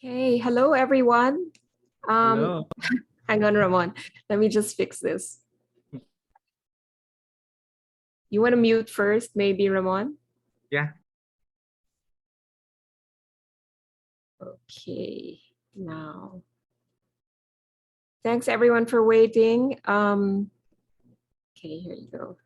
Okay, hello everyone. Um, Hello. hang on, Ramon. Let me just fix this. You want to mute first, maybe, Ramon? Yeah. Okay, now. Thanks everyone for waiting. Okay, here you go.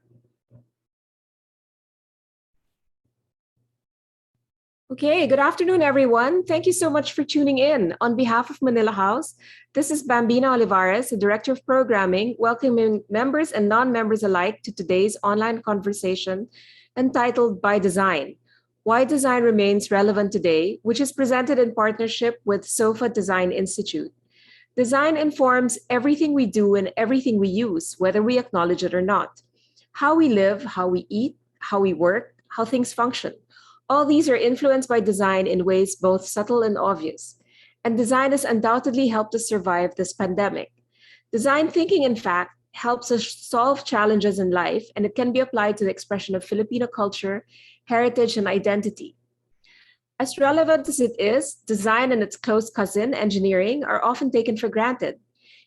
Okay, good afternoon, everyone. Thank you so much for tuning in. On behalf of Manila House, this is Bambina Olivares, the Director of Programming, welcoming members and non-members alike to today's online conversation entitled By Design, Why Design Remains Relevant Today, which is presented in partnership with SOFA Design Institute. Design informs everything we do and everything we use, whether we acknowledge it or not. How we live, how we eat, how we work, how things function. All these are influenced by design in ways both subtle and obvious. And design has undoubtedly helped us survive this pandemic. Design thinking, in fact, helps us solve challenges in life, and it can be applied to the expression of Filipino culture, heritage, and identity. As relevant as it is, design and its close cousin, engineering, are often taken for granted.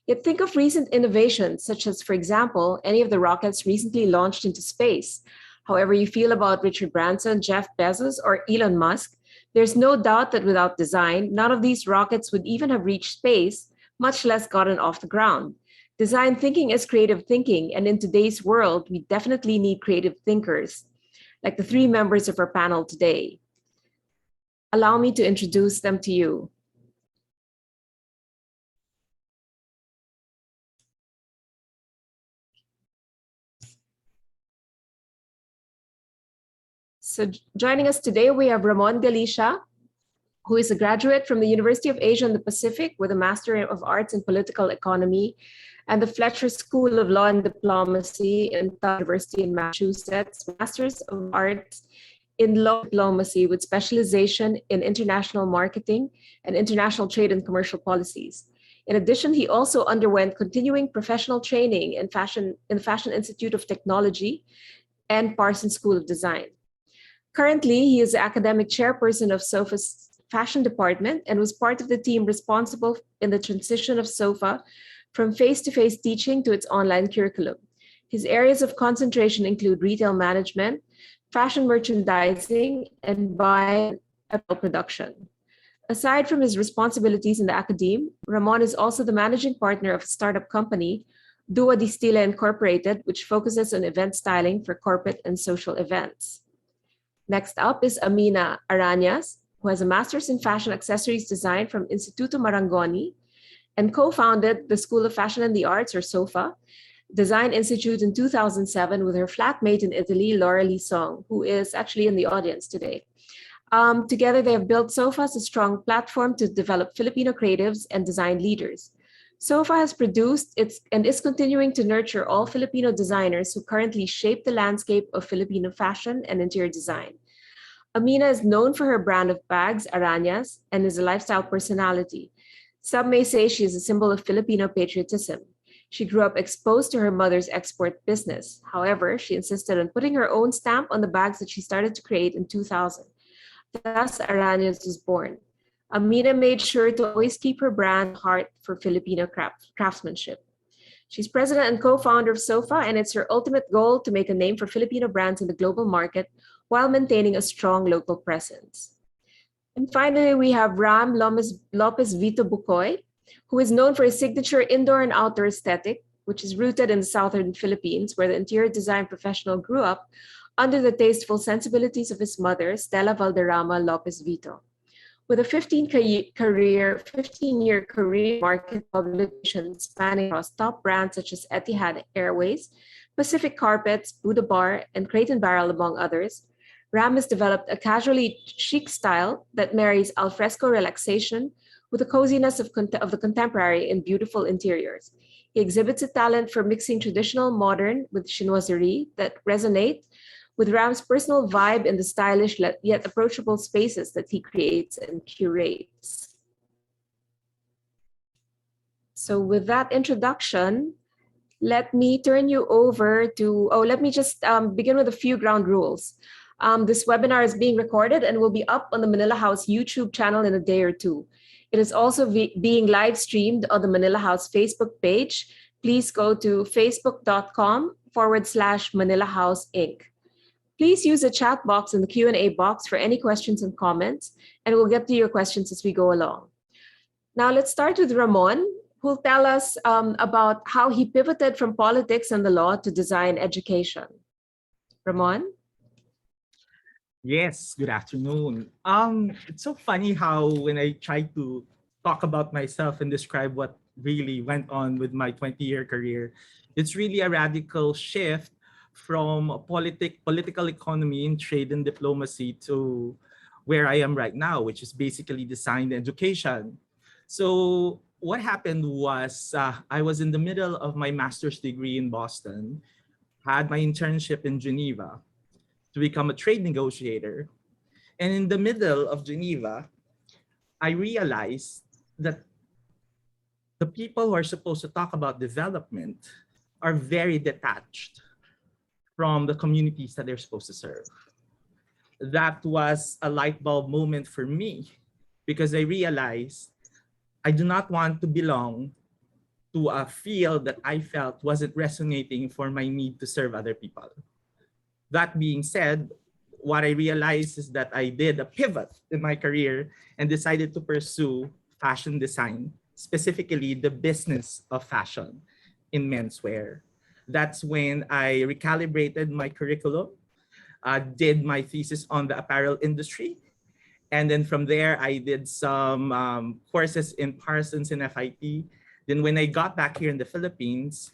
Yet think of recent innovations, such as, for example, any of the rockets recently launched into space. However you feel about Richard Branson, Jeff Bezos, or Elon Musk, there's no doubt that without design, none of these rockets would even have reached space, much less gotten off the ground. Design thinking is creative thinking, and in today's world, we definitely need creative thinkers, like the three members of our panel today. Allow me to introduce them to you. So joining us today, we have Ramon Galicia, who is a graduate from the University of Asia and the Pacific with a Master of Arts in Political Economy and the Fletcher School of Law and Diplomacy in Tufts University in Massachusetts, Masters of Arts in Law Diplomacy with specialization in international marketing and international trade and commercial policies. In addition, he also underwent continuing professional training in the Fashion Institute of Technology and Parsons School of Design. Currently, he is the academic chairperson of SOFA's fashion department and was part of the team responsible in the transition of SOFA from face-to-face teaching to its online curriculum. His areas of concentration include retail management, fashion merchandising, and buy apparel production. Aside from his responsibilities in the academe, Ramon is also the managing partner of a startup company, Dua Distila Incorporated, which focuses on event styling for corporate and social events. Next up is Mina Arañas, who has a master's in fashion accessories design from Instituto Marangoni and co-founded the School of Fashion and the Arts, or SOFA, Design Institute in 2007 with her flatmate in Italy, Laura Lee Song, who is actually in the audience today. Together, they have built SOFA as a strong platform to develop Filipino creatives and design leaders. SOFA has produced and is continuing to nurture all Filipino designers who currently shape the landscape of Filipino fashion and interior design. Mina is known for her brand of bags, Arañas, and is a lifestyle personality. Some may say she is a symbol of Filipino patriotism. She grew up exposed to her mother's export business. However, she insisted on putting her own stamp on the bags that she started to create in 2000. Thus, Arañas was born. Mina made sure to always keep her brand heart for Filipino craftsmanship. She's president and co-founder of SOFA, and it's her ultimate goal to make a name for Filipino brands in the global market while maintaining a strong local presence. And finally, we have Ram Lopez Vito Bucoy, who is known for his signature indoor and outdoor aesthetic, which is rooted in the southern Philippines, where the interior design professional grew up under the tasteful sensibilities of his mother, Stella Valderrama Lopez Vito. With a 15-year career market publications spanning across top brands such as Etihad Airways, Pacific Carpets, Buddha Bar, and Crate and Barrel, among others, Ram has developed a casually chic style that marries alfresco relaxation with the coziness of the contemporary in beautiful interiors. He exhibits a talent for mixing traditional modern with chinoiserie that resonate with Ram's personal vibe in the stylish yet approachable spaces that he creates and curates. So with that introduction, let me turn you over to, let me just begin with a few ground rules. This webinar is being recorded and will be up on the Manila House YouTube channel in a day or two. It is also being live streamed on the Manila House Facebook page. Please go to facebook.com/Manila House Inc. Please use the chat box and the Q&A box for any questions and comments, and we'll get to your questions as we go along. Now, let's start with Ramon, who'll tell us about how he pivoted from politics and the law to design education. Ramon? Yes, good afternoon. It's so funny how when I try to talk about myself and describe what really went on with my 20-year career, it's really a radical shift from political economy and trade and diplomacy to where I am right now, which is basically design education. So what happened was I was in the middle of my master's degree in Boston, had my internship in Geneva to become a trade negotiator. And in the middle of Geneva, I realized that the people who are supposed to talk about development are very detached from the communities that they're supposed to serve. That was a light bulb moment for me because I realized I do not want to belong to a field that I felt wasn't resonating for my need to serve other people. That being said, what I realized is that I did a pivot in my career and decided to pursue fashion design, specifically the business of fashion in menswear. That's when I recalibrated my curriculum, did my thesis on the apparel industry, and then from there, I did some courses in Parsons and FIT. Then when I got back here in the Philippines,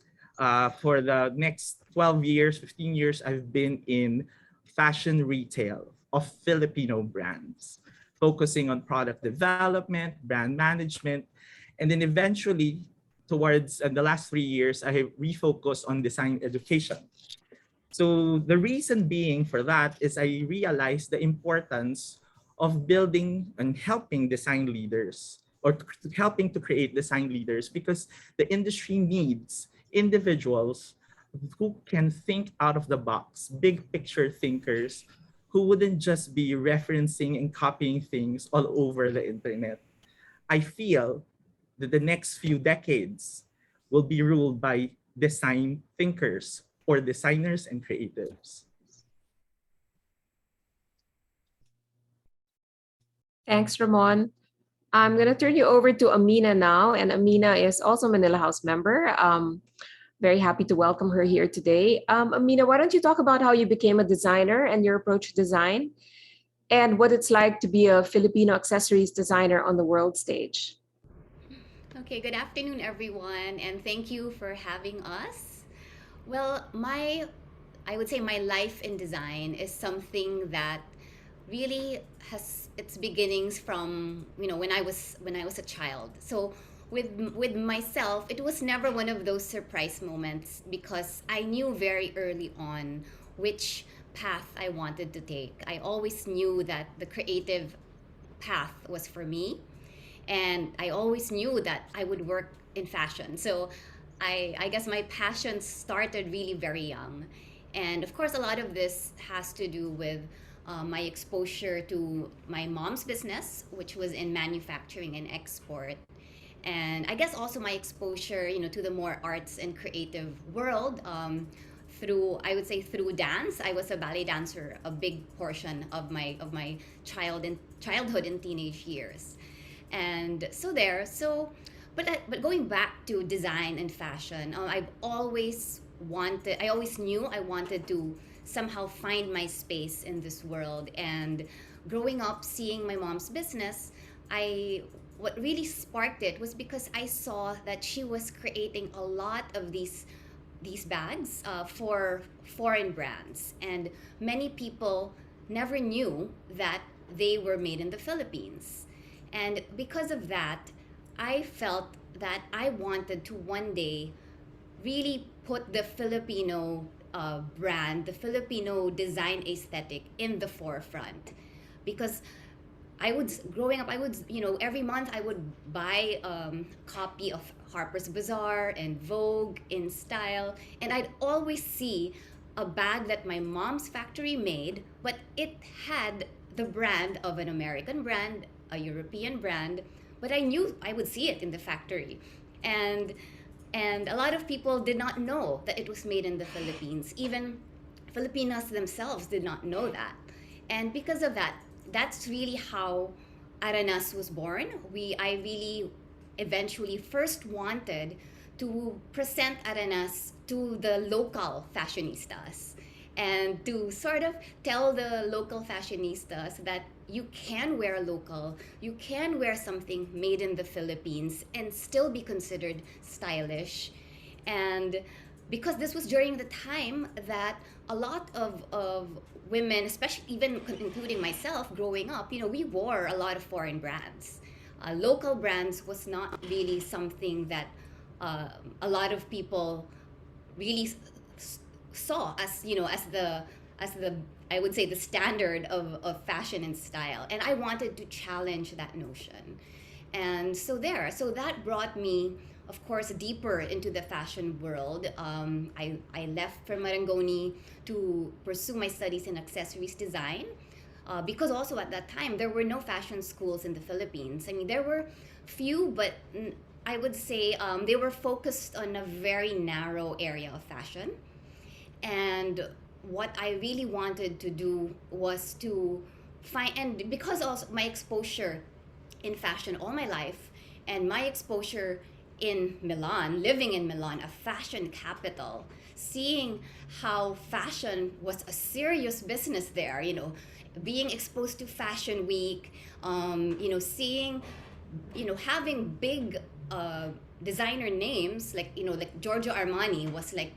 for the next 12 years, 15 years, I've been in fashion retail of Filipino brands, focusing on product development, brand management, and then eventually towards the last 3 years, I have refocused on design education. So the reason being for that is I realized the importance of building and helping design leaders or helping to create design leaders because the industry needs individuals who can think out of the box, big picture thinkers who wouldn't just be referencing and copying things all over the internet. I feel that the next few decades will be ruled by design thinkers or designers and creatives. Thanks, Ramon. I'm going to turn you over to Amina now, and Amina is also a Manila House member. Very happy to welcome her here today. Amina, why don't you talk about how you became a designer and your approach to design and what it's like to be a Filipino accessories designer on the world stage? Okay, good afternoon, everyone, and thank you for having us. Well, I would say my life in design is something that really has its beginnings from when I was a child. So with myself, it was never one of those surprise moments because I knew very early on which path I wanted to take. I always knew that the creative path was for me, and I always knew that I would work in fashion. So I guess my passion started really very young. And of course, a lot of this has to do with my exposure to my mom's business, which was in manufacturing and export. And I guess also my exposure, to the more arts and creative world through, I would say, through dance. I was a ballet dancer a big portion of my childhood and teenage years, and but going back to design and fashion, I always knew I wanted to somehow find my space in this world. And growing up seeing my mom's business, I what really sparked it was because I saw that she was creating a lot of these bags for foreign brands, and many people never knew that they were made in the Philippines. And because of that, I felt that I wanted to one day really put the Filipino brand, the Filipino design aesthetic in the forefront. Because growing up, I would, every month I would buy a copy of Harper's Bazaar and Vogue in style, and I'd always see a bag that my mom's factory made, but it had the brand of an American brand, a European brand, but I knew I would see it in the factory. And and a lot of people did not know that it was made in the Philippines. Even Filipinos themselves did not know that. And because of that, that's really how Aranas was born. I really eventually first wanted to present Aranas to the local fashionistas and to sort of tell the local fashionistas that you can wear local, you can wear something made in the Philippines and still be considered stylish. And because this was during the time that a lot of women, especially even including myself growing up, we wore a lot of foreign brands. Local brands was not really something that a lot of people really saw as as the I would say the standard of fashion and style, and I wanted to challenge that notion. And so that brought me, of course, deeper into the fashion world. I left from Marangoni to pursue my studies in accessories design, because also at that time there were no fashion schools in the Philippines. I mean, there were few, but I would say they were focused on a very narrow area of fashion. And what I really wanted to do was to find, and because also my exposure in fashion all my life, and my exposure in Milan, living in Milan, a fashion capital, seeing how fashion was a serious business there, being exposed to Fashion Week, seeing, having big designer names like Giorgio Armani was like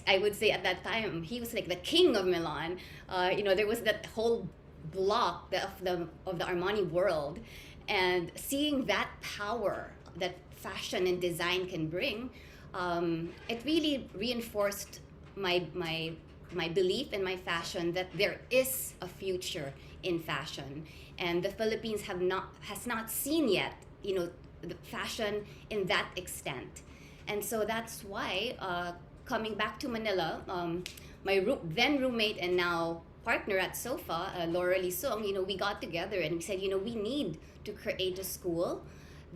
I would say at that time he was like the king of Milan. There was that whole block of the Armani world, and seeing that power that fashion and design can bring, it really reinforced my belief in my fashion that there is a future in fashion, and the Philippines has not seen yet the fashion in that extent. And so that's why, coming back to Manila, my then roommate and now partner at SOFA, Laura Lisong, we got together and we said, we need to create a school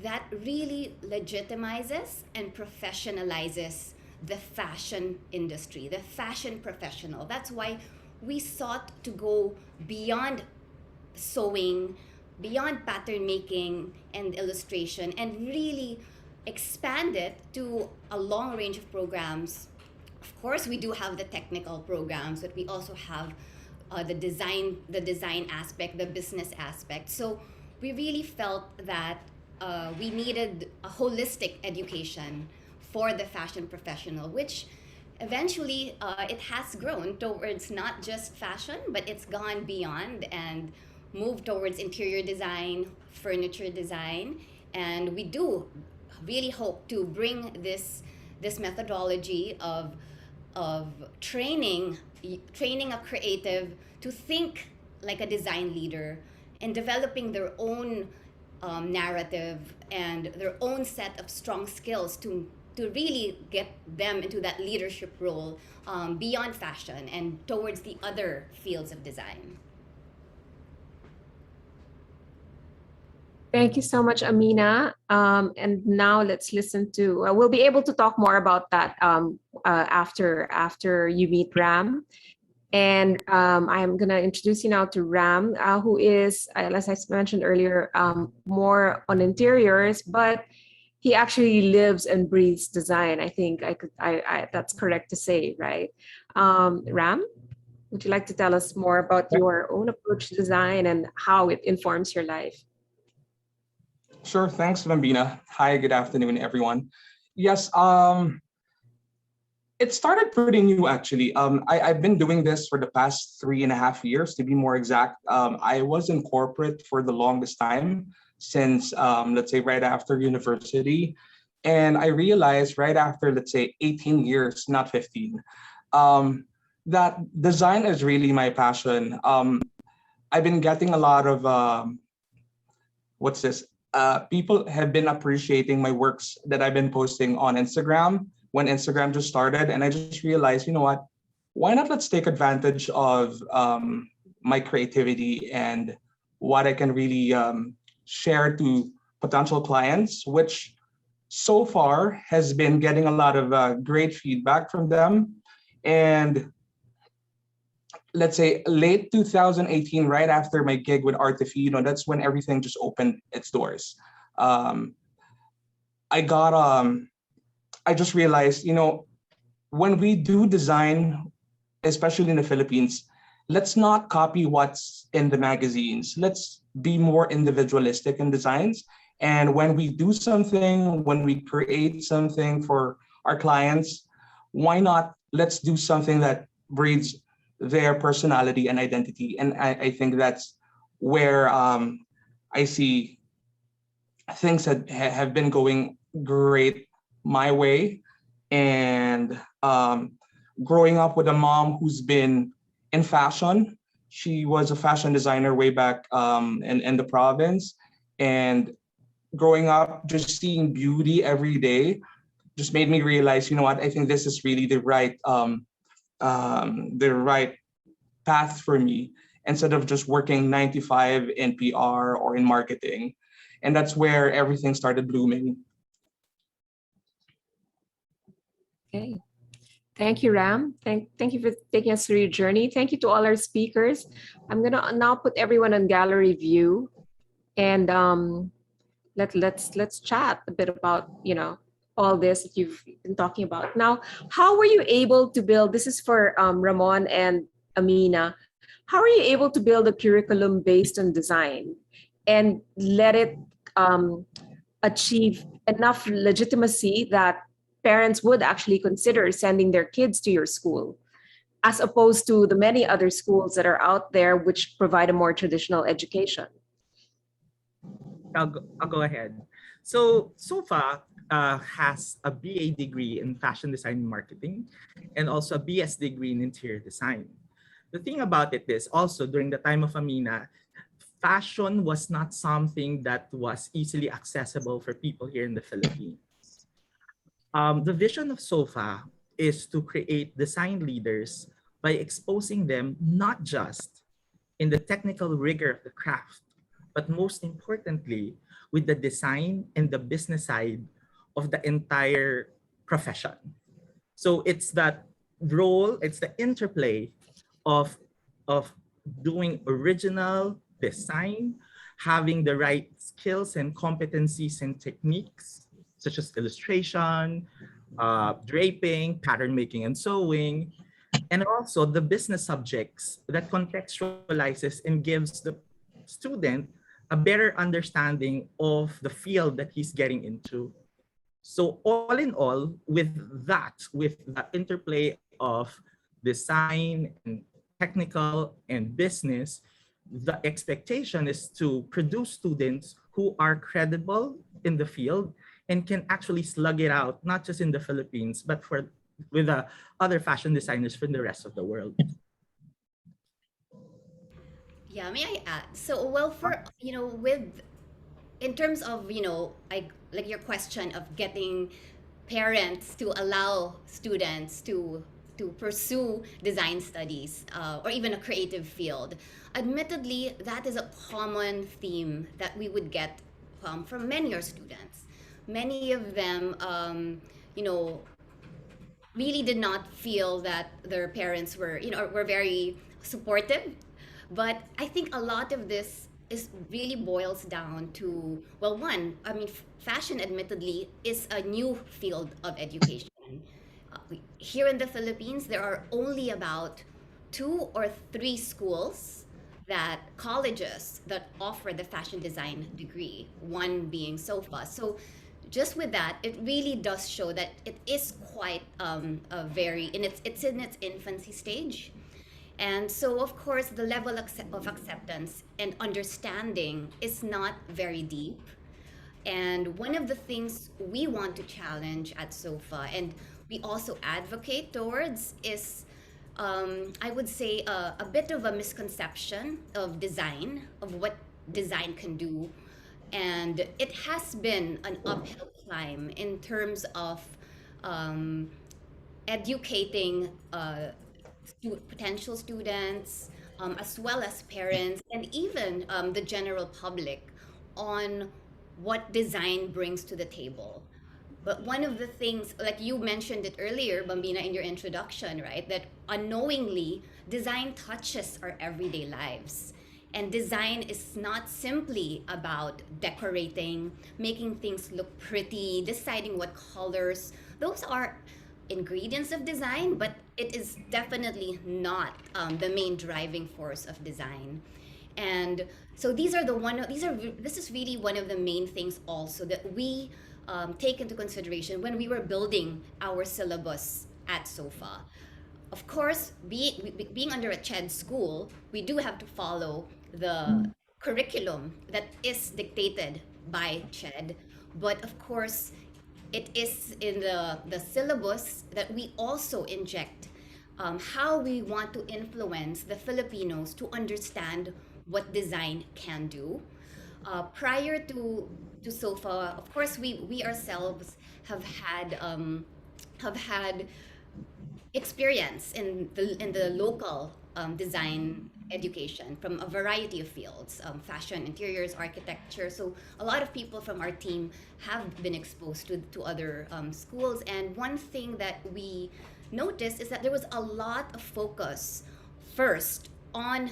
that really legitimizes and professionalizes the fashion industry, the fashion professional. That's why we sought to go beyond sewing, beyond pattern making and illustration, and really expand it to a long range of programs. Of course, we do have the technical programs, but we also have the design aspect, the business aspect. So we really felt that we needed a holistic education for the fashion professional, which eventually it has grown towards not just fashion, but it's gone beyond and moved towards interior design, furniture design, and we do really hope to bring this methodology of training a creative to think like a design leader and developing their own narrative and their own set of strong skills to really get them into that leadership role, beyond fashion and towards the other fields of design. Thank you so much, Amina. And now let's listen to, we'll be able to talk more about that after you meet Ram. And I'm going to introduce you now to Ram, who is, as I mentioned earlier, more on interiors, but he actually lives and breathes design. I think that's correct to say, right? Ram, would you like to tell us more about your own approach to design and how it informs your life? Sure. Thanks, Bambina. Hi, good afternoon, everyone. Yes, it started pretty new, actually. I've been doing this for the past 3.5 years, to be more exact. I was in corporate for the longest time, since, let's say, right after university. And I realized right after, let's say, 18 years, not 15, that design is really my passion. I've been getting a lot of, what's this? People have been appreciating my works that I've been posting on Instagram when Instagram just started. And I just realized, you know what? Why not let's take advantage of my creativity and what I can really share to potential clients, which so far has been getting a lot of great feedback from them. And let's say late 2018, right after my gig with Artifino, that's when everything just opened its doors. Um, I got I just realized, when we do design, especially in the Philippines, let's not copy what's in the magazines. Let's be more individualistic in designs. And when we do something, when we create something for our clients, why not let's do something that breeds their personality and identity? And I think that's where I see things that have been going great my way. And growing up with a mom who's been in fashion, she was a fashion designer way back in the province. And growing up, just seeing beauty every day just made me realize, you know what, I think this is really the right path for me instead of just working 9 to 5 in PR or in marketing. And that's where everything started blooming. Okay. Thank you, Ram. Thank you for taking us through your journey. Thank you to all our speakers. I'm gonna now put everyone on gallery view, and let's chat a bit about all this that you've been talking about. Now, how were you able to build? This is for Ramon and Amina. How are you able to build a curriculum based on design and let it achieve enough legitimacy that parents would actually consider sending their kids to your school, as opposed to the many other schools that are out there which provide a more traditional education? I'll go ahead. So Sofa has a BA degree in fashion design and marketing, and also a BS degree in interior design. The thing about it is also during the time of Amina, fashion was not something that was easily accessible for people here in the Philippines. The vision of SOFA is to create design leaders by exposing them not just in the technical rigor of the craft, but most importantly, with the design and the business side of the entire profession. So it's that role, it's the interplay of, of doing original design, having the right skills and competencies and techniques, such as illustration, draping, pattern making, and sewing, and also the business subjects that contextualizes and gives the student a better understanding of the field that he's getting into. So all in all, with the interplay of design and technical and business, the expectation is to produce students who are credible in the field and can actually slug it out, not just in the Philippines, but with other fashion designers from the rest of the world. Yeah, may I add? So, well, for, with, in terms of, I like your question of getting parents to allow students to pursue design studies, or even a creative field. Admittedly, that is a common theme that we would get from many of our students. Many of them, really did not feel that their parents were very supportive. But I think a lot of this is really boils down to, well, one, I mean, fashion admittedly is a new field of education. Here in the Philippines, there are only about 2 or 3 schools, that colleges that offer the fashion design degree, one being SOFA. So just with that, it really does show that it is quite a very it's in its infancy stage. And so, of course, the level of acceptance and understanding is not very deep. And one of the things we want to challenge at SOFA, and we also advocate towards, is, I would say, a bit of a misconception of design, of what design can do. And it has been an uphill climb in terms of um, educating potential students, as well as parents, and even the general public, on what design brings to the table. But one of the things, like you mentioned it earlier, Bambina, in your introduction, right? That unknowingly, design touches our everyday lives. And design is not simply about decorating, making things look pretty, deciding what colors. Those are ingredients of design, but it is definitely not the main driving force of design. And so this is really one of the main things also that we take into consideration when we were building our syllabus at SOFA. Of course, being under a CHED school, we do have to follow the curriculum that is dictated by CHED. But of course, it is in the syllabus that we also inject how we want to influence the Filipinos to understand what design can do. Prior to SOFA, of course, we ourselves have had experience in the local design education from a variety of fields, fashion, interiors, architecture. So a lot of people from our team have been exposed to other schools. And one thing that we noticed is that there was a lot of focus first on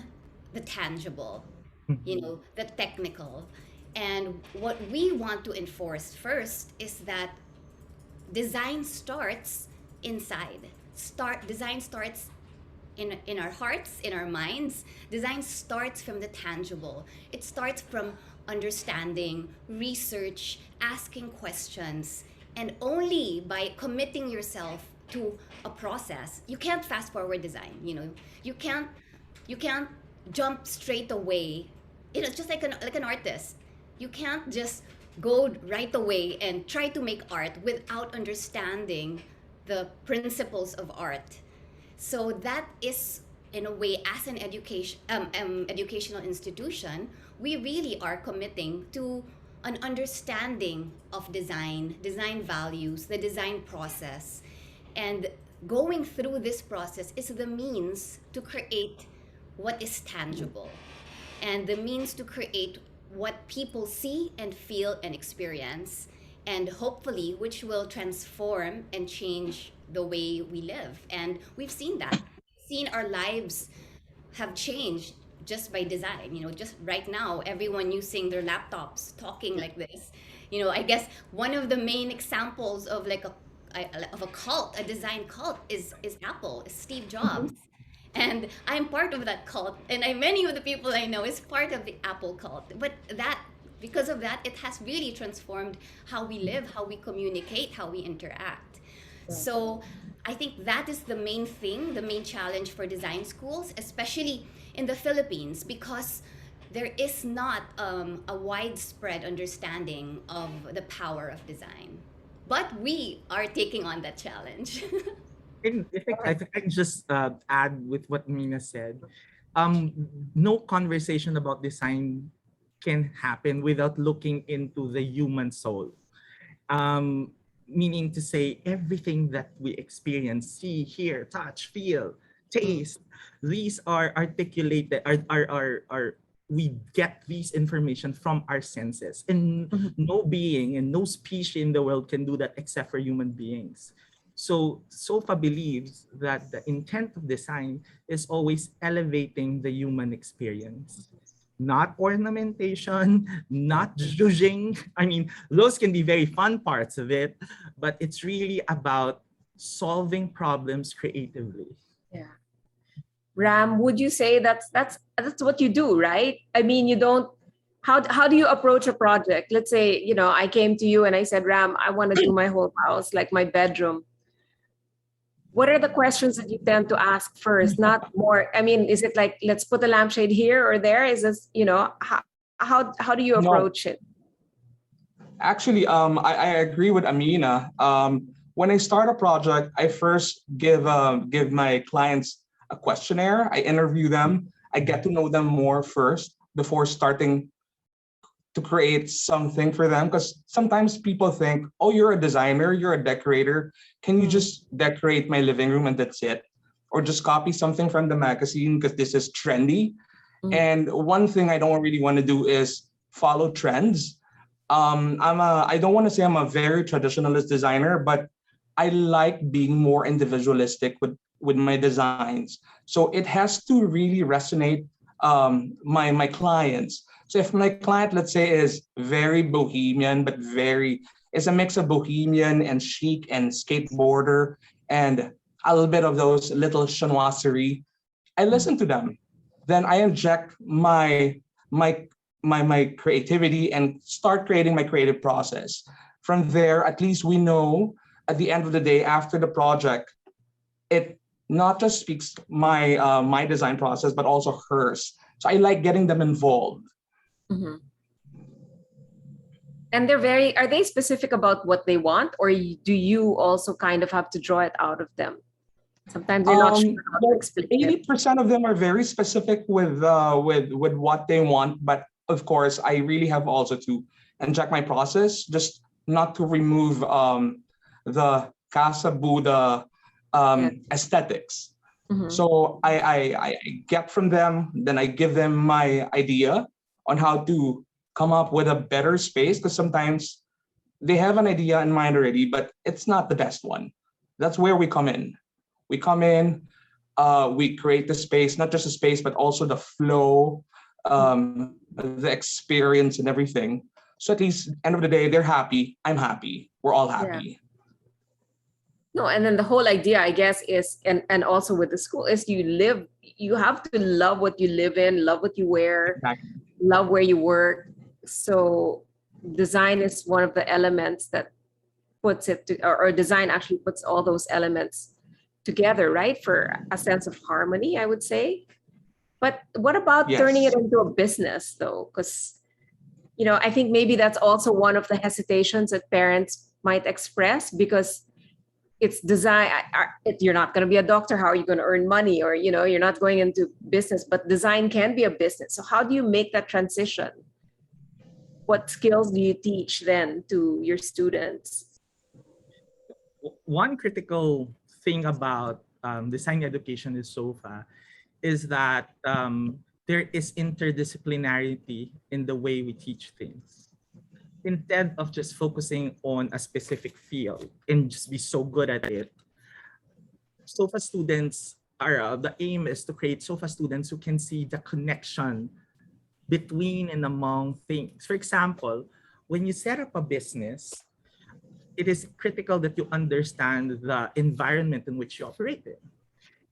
the tangible, the technical. And what we want to enforce first is that design starts inside. Design starts in our hearts, in our minds. Design starts from the tangible. It starts from understanding, research, asking questions, and only by committing yourself to a process. You can't fast forward design. You can't jump straight away. It's just like an artist. You can't just go right away and try to make art without understanding the principles of art. So that is, in a way, as an educational institution, we really are committing to an understanding of design values, the design process. And going through this process is the means to create what is tangible and the means to create what people see and feel and experience, and hopefully which will transform and change the way we live. And we've seen that. We've seen our lives have changed just by design. Just right now, everyone using their laptops, talking like this. I guess one of the main examples of of a cult, a design cult, is Apple, is Steve Jobs. And I'm part of that cult, and many of the people I know is part of the Apple cult. But because of that, it has really transformed how we live, how we communicate, how we interact. So I think that is the main thing, the main challenge for design schools, especially in the Philippines, because there is not a widespread understanding of the power of design. But we are taking on that challenge. I think I can just add with what Mina said. No conversation about design can happen without looking into the human soul. Meaning to say, everything that we experience, see, hear, touch, feel, taste, these are articulated, we get these information from our senses. And no being and no species in the world can do that except for human beings. So SOFA believes that the intent of design is always elevating the human experience, not ornamentation, not judging. I mean, those can be very fun parts of it, but it's really about solving problems creatively. Yeah. Ram, would you say that's what you do, right? I mean, you don't. How do you approach a project? Let's say, I came to you and I said, Ram, I want to do my whole house, like my bedroom. What are the questions that you tend to ask first? Not more. I mean, is it like, let's put a lampshade here or there? Is this, how do you No, approach it? actually, I agree with Amina. When I start a project, I first give my clients a questionnaire. I interview them. I get to know them more first before starting to create something for them, because sometimes people think, oh, you're a designer, you're a decorator, can you just decorate my living room and that's it, or just copy something from the magazine because this is trendy. And one thing I don't really want to do is follow trends. I don't want to say I'm a very traditionalist designer, but I like being more individualistic with my designs. So it has to really resonate my clients. So if my client, let's say, is very bohemian, but very is a mix of bohemian and chic and skateboarder and a little bit of those little chinoiserie, I listen to them. Then I inject my my creativity and start creating my creative process. From there, at least we know at the end of the day, after the project, it not just speaks my design process, but also hers. So I like getting them involved. Mhm. And are they specific about what they want, or do you also kind of have to draw it out of them? Sometimes you're not sure how to explain it. 80% of them are very specific with what they want, but of course, I really have also to inject my process, just not to remove the Casa Buddha Yeah. aesthetics. Mhm. So I get from them, then I give them my idea on how to come up with a better space, because sometimes they have an idea in mind already, but it's not the best one. That's where we come in. We come in, we create the space, not just the space, but also the flow, the experience and everything. So at least end of the day, they're happy. I'm happy. We're all Yeah. happy. No, and then the whole idea, I guess, is and also with the school is you have to love what you live in, love what you wear, Exactly. love where you work. So design is one of the elements that puts it to, or design actually puts all those elements together, right? For a sense of harmony, I would say. But what about turning it Yes. into a business though? Because, I think maybe that's also one of the hesitations that parents might express, because it's design. You're not going to be a doctor. How are you going to earn money? Or, you're not going into business, but design can be a business. So how do you make that transition? What skills do you teach then to your students? One critical thing about design education is SOFA is that there is interdisciplinarity in the way we teach things. Instead of just focusing on a specific field and just be so good at it, SOFA students the aim is to create SOFA students who can see the connection between and among things. For example, when you set up a business, it is critical that you understand the environment in which you operate in.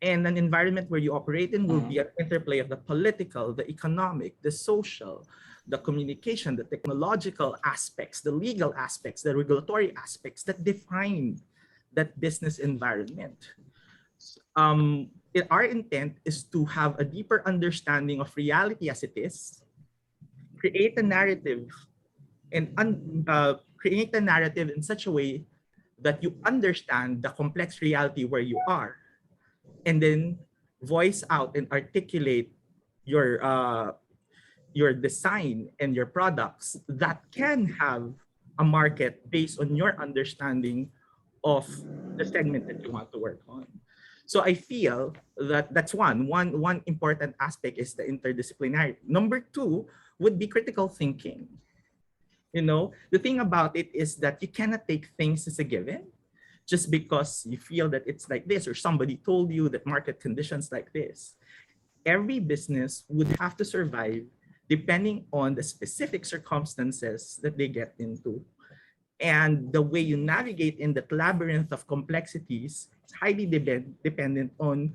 And an environment where you operate in will be an interplay of the political, the economic, the social, the communication, the technological aspects, the legal aspects, the regulatory aspects that define that business environment. Our intent is to have a deeper understanding of reality as it is, create a narrative and create a narrative in such a way that you understand the complex reality where you are, and then voice out and articulate your design and your products that can have a market based on your understanding of the segment that you want to work on. So I feel that that's one important aspect is the interdisciplinarity. Number two would be critical thinking. The thing about it is that you cannot take things as a given just because you feel that it's like this or somebody told you that market conditions like this. Every business would have to survive depending on the specific circumstances that they get into. And the way you navigate in that labyrinth of complexities is highly dependent on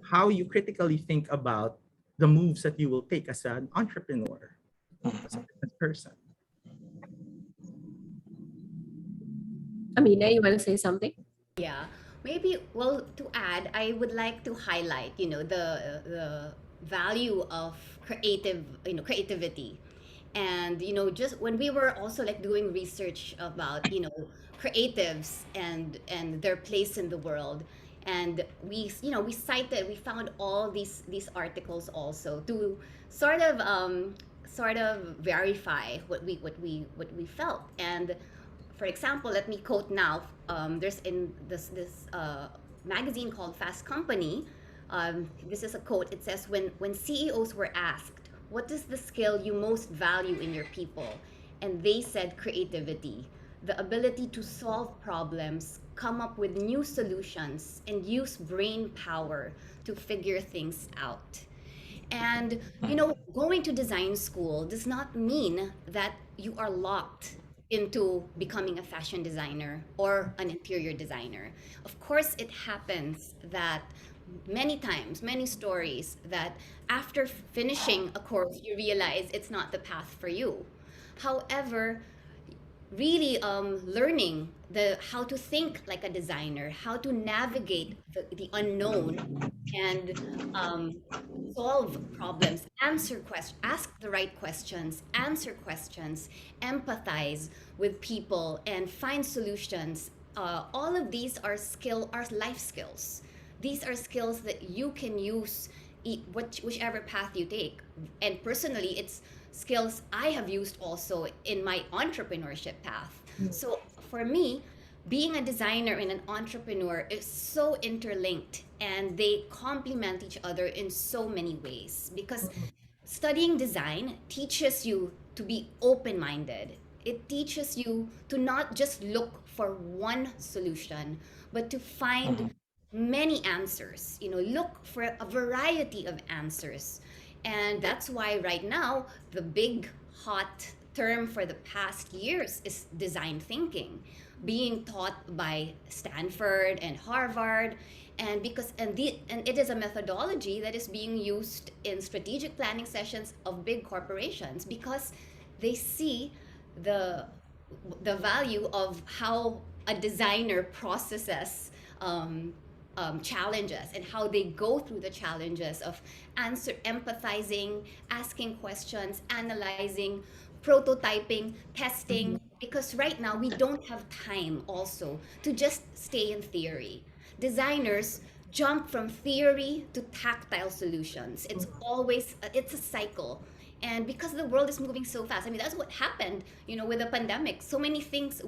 how you critically think about the moves that you will take as an entrepreneur, as a business person. Amina, you want to say something? Yeah, maybe, well, to add, I would like to highlight, the value of creativity. And, just when we were also like doing research about, creatives and their place in the world, and we found all these articles also to sort of verify what we felt. And for example, let me quote now. There's in this magazine called Fast Company. This is a quote. It says, when CEOs were asked, "What is the skill you most value in your people?" and they said creativity, the ability to solve problems, come up with new solutions, and use brain power to figure things out. And, going to design school does not mean that you are locked into becoming a fashion designer or an interior designer. Of course, it happens that many times, many stories that after finishing a course, you realize it's not the path for you. However, really learning the how to think like a designer, how to navigate the unknown, and um, solve problems, answer questions, ask the right questions, answer questions, empathize with people, and find solutions. All of these are life skills. These are skills that you can use whichever path you take. And personally, it's skills I have used also in my entrepreneurship path. So for me, being a designer and an entrepreneur is so interlinked, and they complement each other in so many ways, because studying design teaches you to be open minded. It teaches you to not just look for one solution, but to find many answers. Look for a variety of answers. And that's why right now, the big hot term for the past years is design thinking, being taught by Stanford and Harvard. And it is a methodology that is being used in strategic planning sessions of big corporations, because they see the the value of how a designer processes challenges, and how they go through the challenges of empathizing, asking questions, analyzing, prototyping, testing. Because right now we don't have time also to just stay in theory. Designers jump from theory to tactile solutions. It's a cycle. And because the world is moving so fast, I mean, that's what happened, with the pandemic. So many things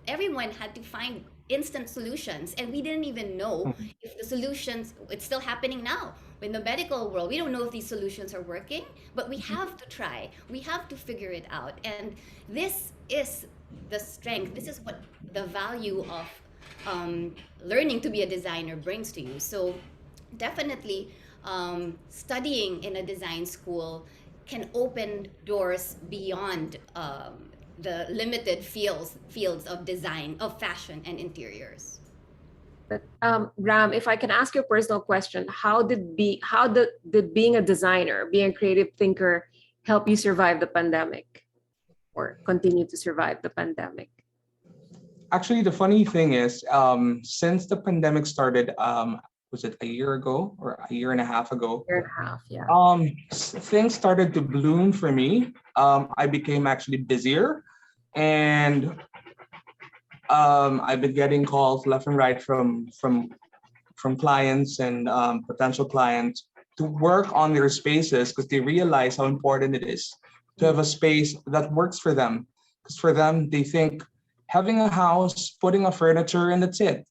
everyone had to find instant solutions, and we didn't even know if the solutions, it's still happening now. In the medical world, we don't know if these solutions are working, but we have to try. We have to figure it out. And this is the strength. This is what the value of learning to be a designer brings to you. So definitely, studying in a design school can open doors beyond the limited fields of design, of fashion and interiors. But Ram, if I can ask you a personal question, how did being a designer, being a creative thinker, help you survive the pandemic, or continue to survive the pandemic? Actually, the funny thing is, since the pandemic started, was it a year ago or a year and a half ago? Year and a half, yeah. Things started to bloom for me. I became actually busier, and I've been getting calls left and right from clients and potential clients to work on their spaces, because they realize how important it is to have a space that works for them. Because for them, they think having a house, putting a furniture, and that's it.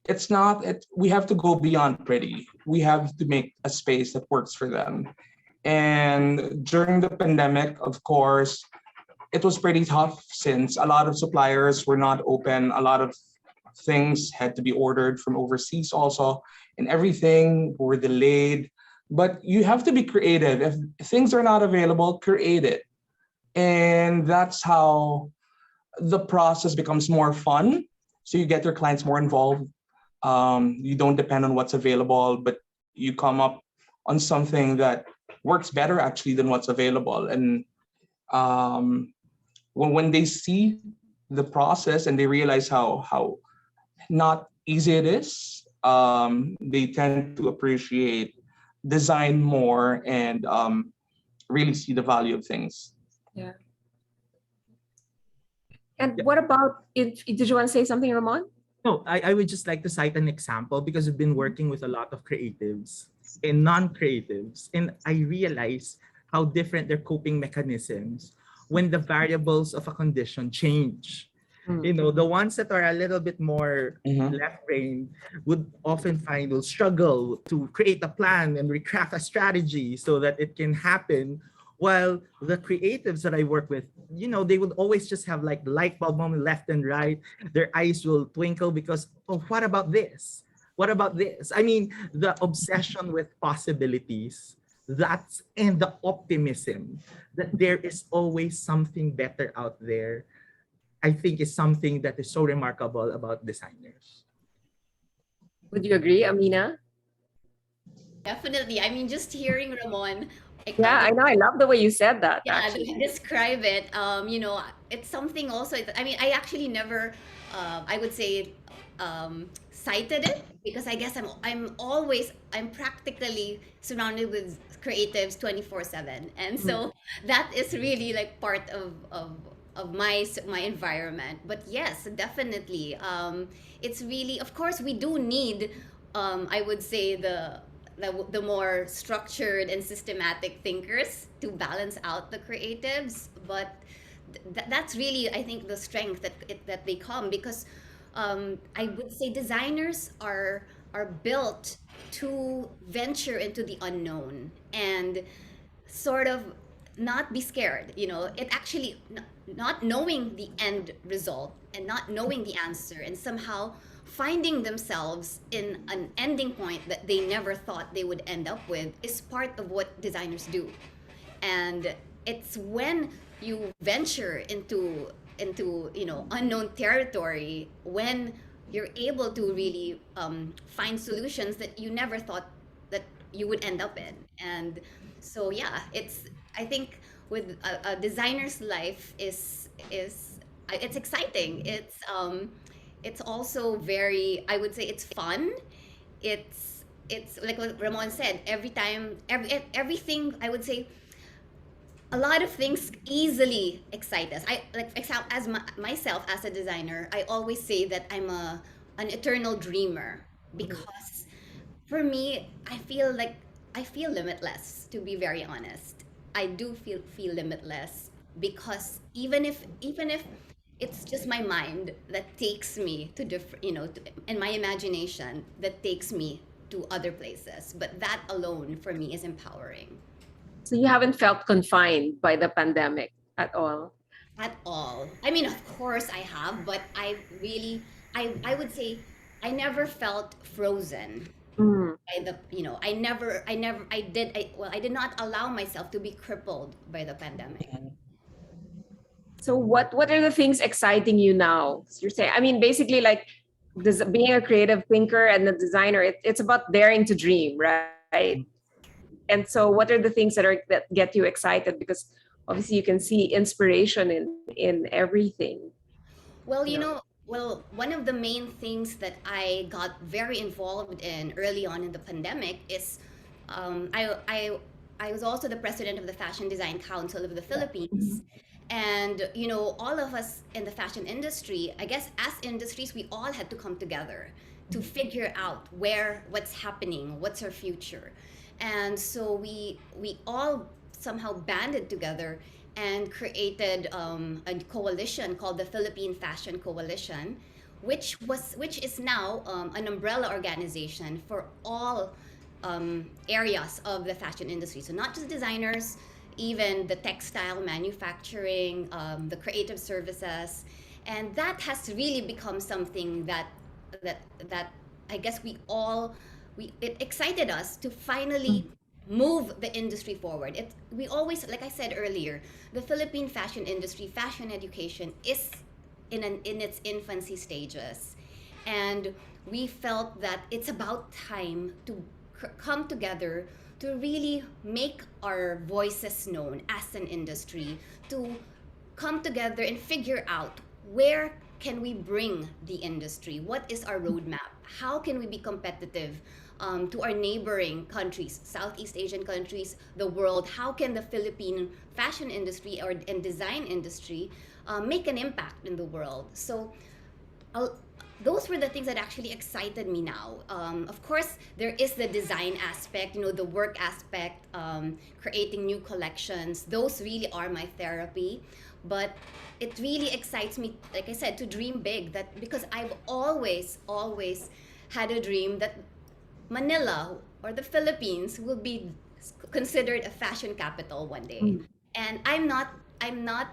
It's not it. We have to go beyond pretty. We have to make a space that works for them. And during the pandemic, of course, it was pretty tough, since a lot of suppliers were not open. A lot of things had to be ordered from overseas also, and everything were delayed. But you have to be creative. If things are not available, create it. And that's how the process becomes more fun. So you get your clients more involved. You don't depend on what's available, but you come up on something that works better actually than what's available. And when they see the process and they realize how not easy it is, they tend to appreciate design more, and really see the value of things. Yeah. And what about, did you want to say something, Ramon? No, I would just like to cite an example, because I've been working with a lot of creatives and non-creatives, and I realize how different their coping mechanisms when the variables of a condition change. The ones that are a little bit more left-brained would often will struggle to create a plan and recraft a strategy so that it can happen, While the creatives that I work with, they would always just have like the light bulb moment left and right. Their eyes will twinkle because, oh, what about this? What about this? I mean, the obsession with possibilities, that's and the optimism that there is always something better out there, I think is something that is so remarkable about designers. Would you agree, Amina? Definitely. I mean, just hearing Ramon, like, Yeah, I know. I love the way you said that, yeah, actually. describe it. It's something also. I mean, I actually never, I would say, cited it because I guess I'm practically surrounded with creatives 24/7, and so that is really like part of my environment. But yes, definitely, it's really, of course, we do need, I would say the more structured and systematic thinkers to balance out the creatives, but that's really, I think, the strength that they come because I would say designers are built to venture into the unknown and sort of not be scared. It actually, not knowing the end result and not knowing the answer and somehow finding themselves in an ending point that they never thought they would end up with is part of what designers do. And it's when you venture into unknown territory when you're able to really find solutions that you never thought that you would end up in. And so yeah, I think with a designer's life is it's exciting. It's also very, I would say, it's fun. It's like what Ramon said. Every time, everything, I would say, a lot of things easily excite us. I like example as myself as a designer, I always say that I'm an eternal dreamer because for me, I feel limitless, to be very honest. I do feel limitless because even if it's just my mind that takes me to different, and my imagination that takes me to other places, but that alone for me is empowering. So you haven't felt confined by the pandemic at all? At all. I mean, of course I have, but I would say I never felt frozen Mm. by the, I did not allow myself to be crippled by the pandemic. So what are the things exciting you now? You're saying, I mean, basically, like being a creative thinker and a designer, it's about daring to dream, right? And so, what are the things that get you excited? Because obviously, you can see inspiration in everything. Well, You know. one of the main things that I got very involved in early on in the pandemic is um, I, I, I was also the president of the Fashion Design Council of the Philippines. And, all of us in the fashion industry, I guess as industries, we all had to come together to figure out what's happening, what's our future. And so we all somehow banded together and created a coalition called the Philippine Fashion Coalition, which is now an umbrella organization for all areas of the fashion industry. So not just designers, even the textile manufacturing, the creative services, and that has really become something that I guess it excited us to finally move the industry forward. We always, like I said earlier, the Philippine fashion industry, fashion education is in its infancy stages, and we felt that it's about time to come together to really make our voices known as an industry, to come together and figure out where can we bring the industry, what is our roadmap, how can we be competitive to our neighboring countries, Southeast Asian countries, the world. How can the Philippine fashion industry and design industry make an impact in the world? So uh, those were the things that actually excited me now. Of course, there is the design aspect, the work aspect, creating new collections. Those really are my therapy. But it really excites me, like I said, to dream big. That because I've always had a dream that Manila or the Philippines will be considered a fashion capital one day. Mm. And I'm not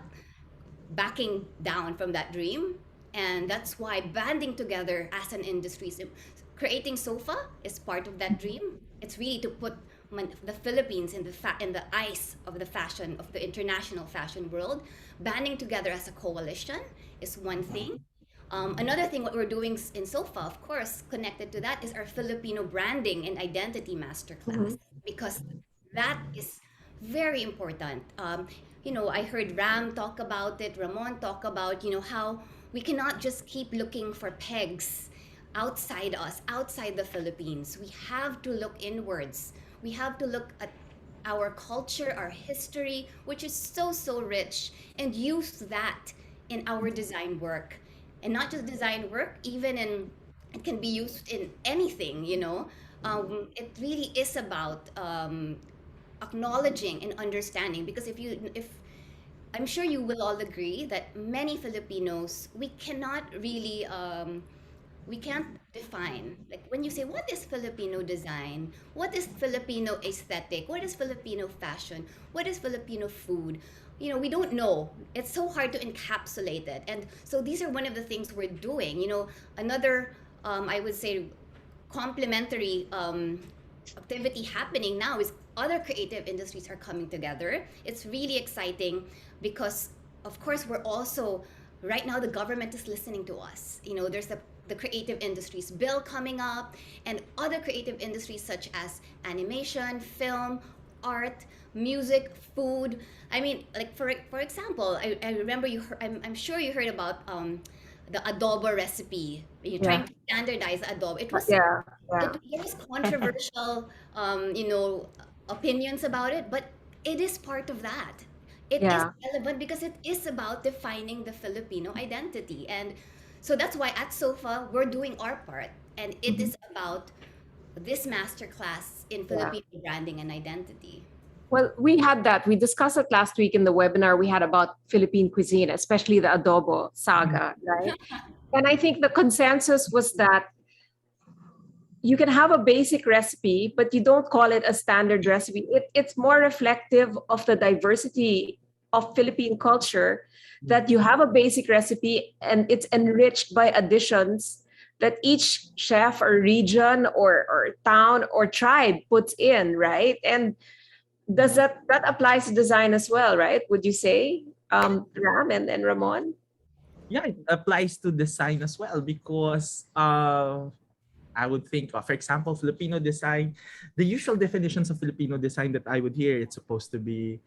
backing down from that dream. And that's why banding together as an industry, creating SOFA is part of that dream. It's really to put the Philippines in the eyes of the fashion, of the international fashion world. Banding together as a coalition is one thing. Another thing, what we're doing in SOFA, of course, connected to that, is our Filipino branding and identity masterclass, Mhm. because that is very important. I heard Ram talk about it, Ramon talk about, how we cannot just keep looking for pegs outside us, outside the Philippines. We have to look inwards. We have to look at our culture, our history, which is so, so rich, and use that in our design work. And not just design work, even in, it can be used in anything. It really is about acknowledging and understanding, because if I'm sure you will all agree that many Filipinos, we can't define, like, when you say what is Filipino design, what is Filipino aesthetic, what is Filipino fashion, what is Filipino food. We don't know. It's so hard to encapsulate it. And so these are one of the things we're doing. Another, I would say, complementary activity happening now is other creative industries are coming together. It's really exciting because, of course, we're also, right now, the government is listening to us. There's the creative industries bill coming up, and other creative industries such as animation, film, art, music, food. I mean, like, for example, I remember I'm sure you heard about the adobo recipe. You're trying Yeah. to standardize adobo. It was Yeah. Yeah. there was controversial, opinions about it, but it is part of that. It is Yeah. relevant because it is about defining the Filipino identity, and so that's why at SOFA we're doing our part, and it Mhm. is about this masterclass in Yeah. Filipino branding and identity. Well, we had that. We discussed it last week in the webinar we had about Philippine cuisine, especially the adobo saga, right? And I think the consensus was that you can have a basic recipe, but you don't call it a standard recipe. It's more reflective of the diversity of Philippine culture, that you have a basic recipe and it's enriched by additions that each chef or region or town or tribe puts in, right? And does that applies to design as well, right? Would you say, Ram and Ramon? Yeah, it applies to design as well because I would think of, for example, Filipino design. The usual definitions of Filipino design that I would hear, it's supposed to be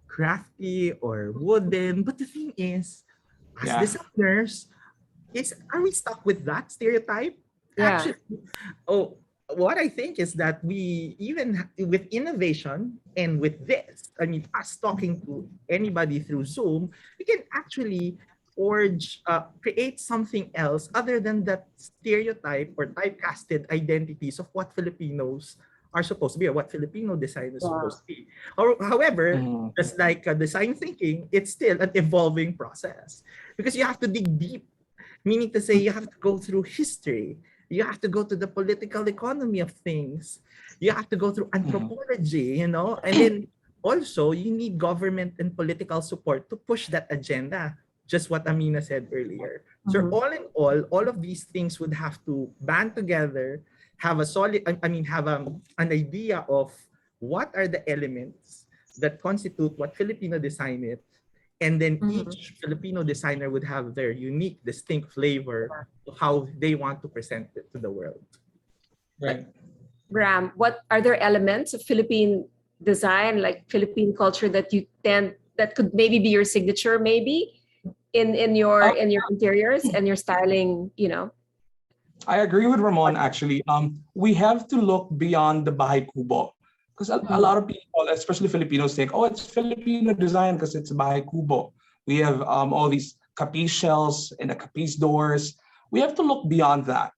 crafty or wooden. But the thing is, as Yeah. designers, are we stuck with that stereotype? Yeah. Actually, oh, what I think is that we, even with innovation and with this, I mean, us talking to anybody through Zoom, we can actually create something else other than that stereotype or typecasted identities of what Filipinos are supposed to be, or what Filipino design is Yeah. supposed to be. Or, however, Mhm. just like design thinking, it's still an evolving process because you have to dig deep, meaning to say you have to go through history, you have to go to the political economy of things, you have to go through Mhm. anthropology, and then also you need government and political support to push that agenda, just what Amina said earlier. So Mhm. all in all of these things would have to band together, have a solid, I mean, have an idea of what are the elements that constitute what Filipino design is, and then Mhm. each Filipino designer would have their unique, distinct flavor of how they want to present it to the world. Right. Ram, what are there elements of Philippine design, like Philippine culture, that could maybe be your signature, maybe in your Um, interiors and your styling, you know? I agree with Ramon actually. We have to look beyond the bahay kubo because a Mhm. lot of people, especially Filipinos, think, oh, it's Filipino design because it's bahay kubo. We have all these capiz shells and the capiz doors. We have to look beyond that.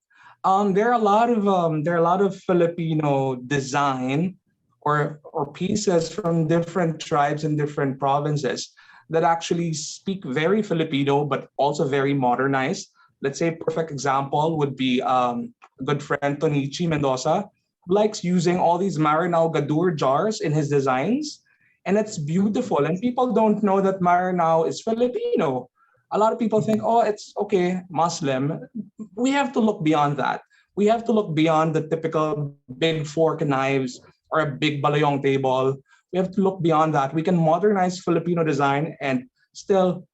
There are a lot of Filipino design or pieces from different tribes and different provinces that actually speak very Filipino but also very modernized. Let's say a perfect example would be a good friend Tonichi Mendoza. likes using all these Maranao Gadur jars in his designs, and it's beautiful. And people don't know that Maranao is Filipino. A lot of people think, oh, it's okay, Muslim. We have to look beyond that. We have to look beyond the typical big fork and knives or a big balayong table. We have to look beyond that. We can modernize Filipino design and still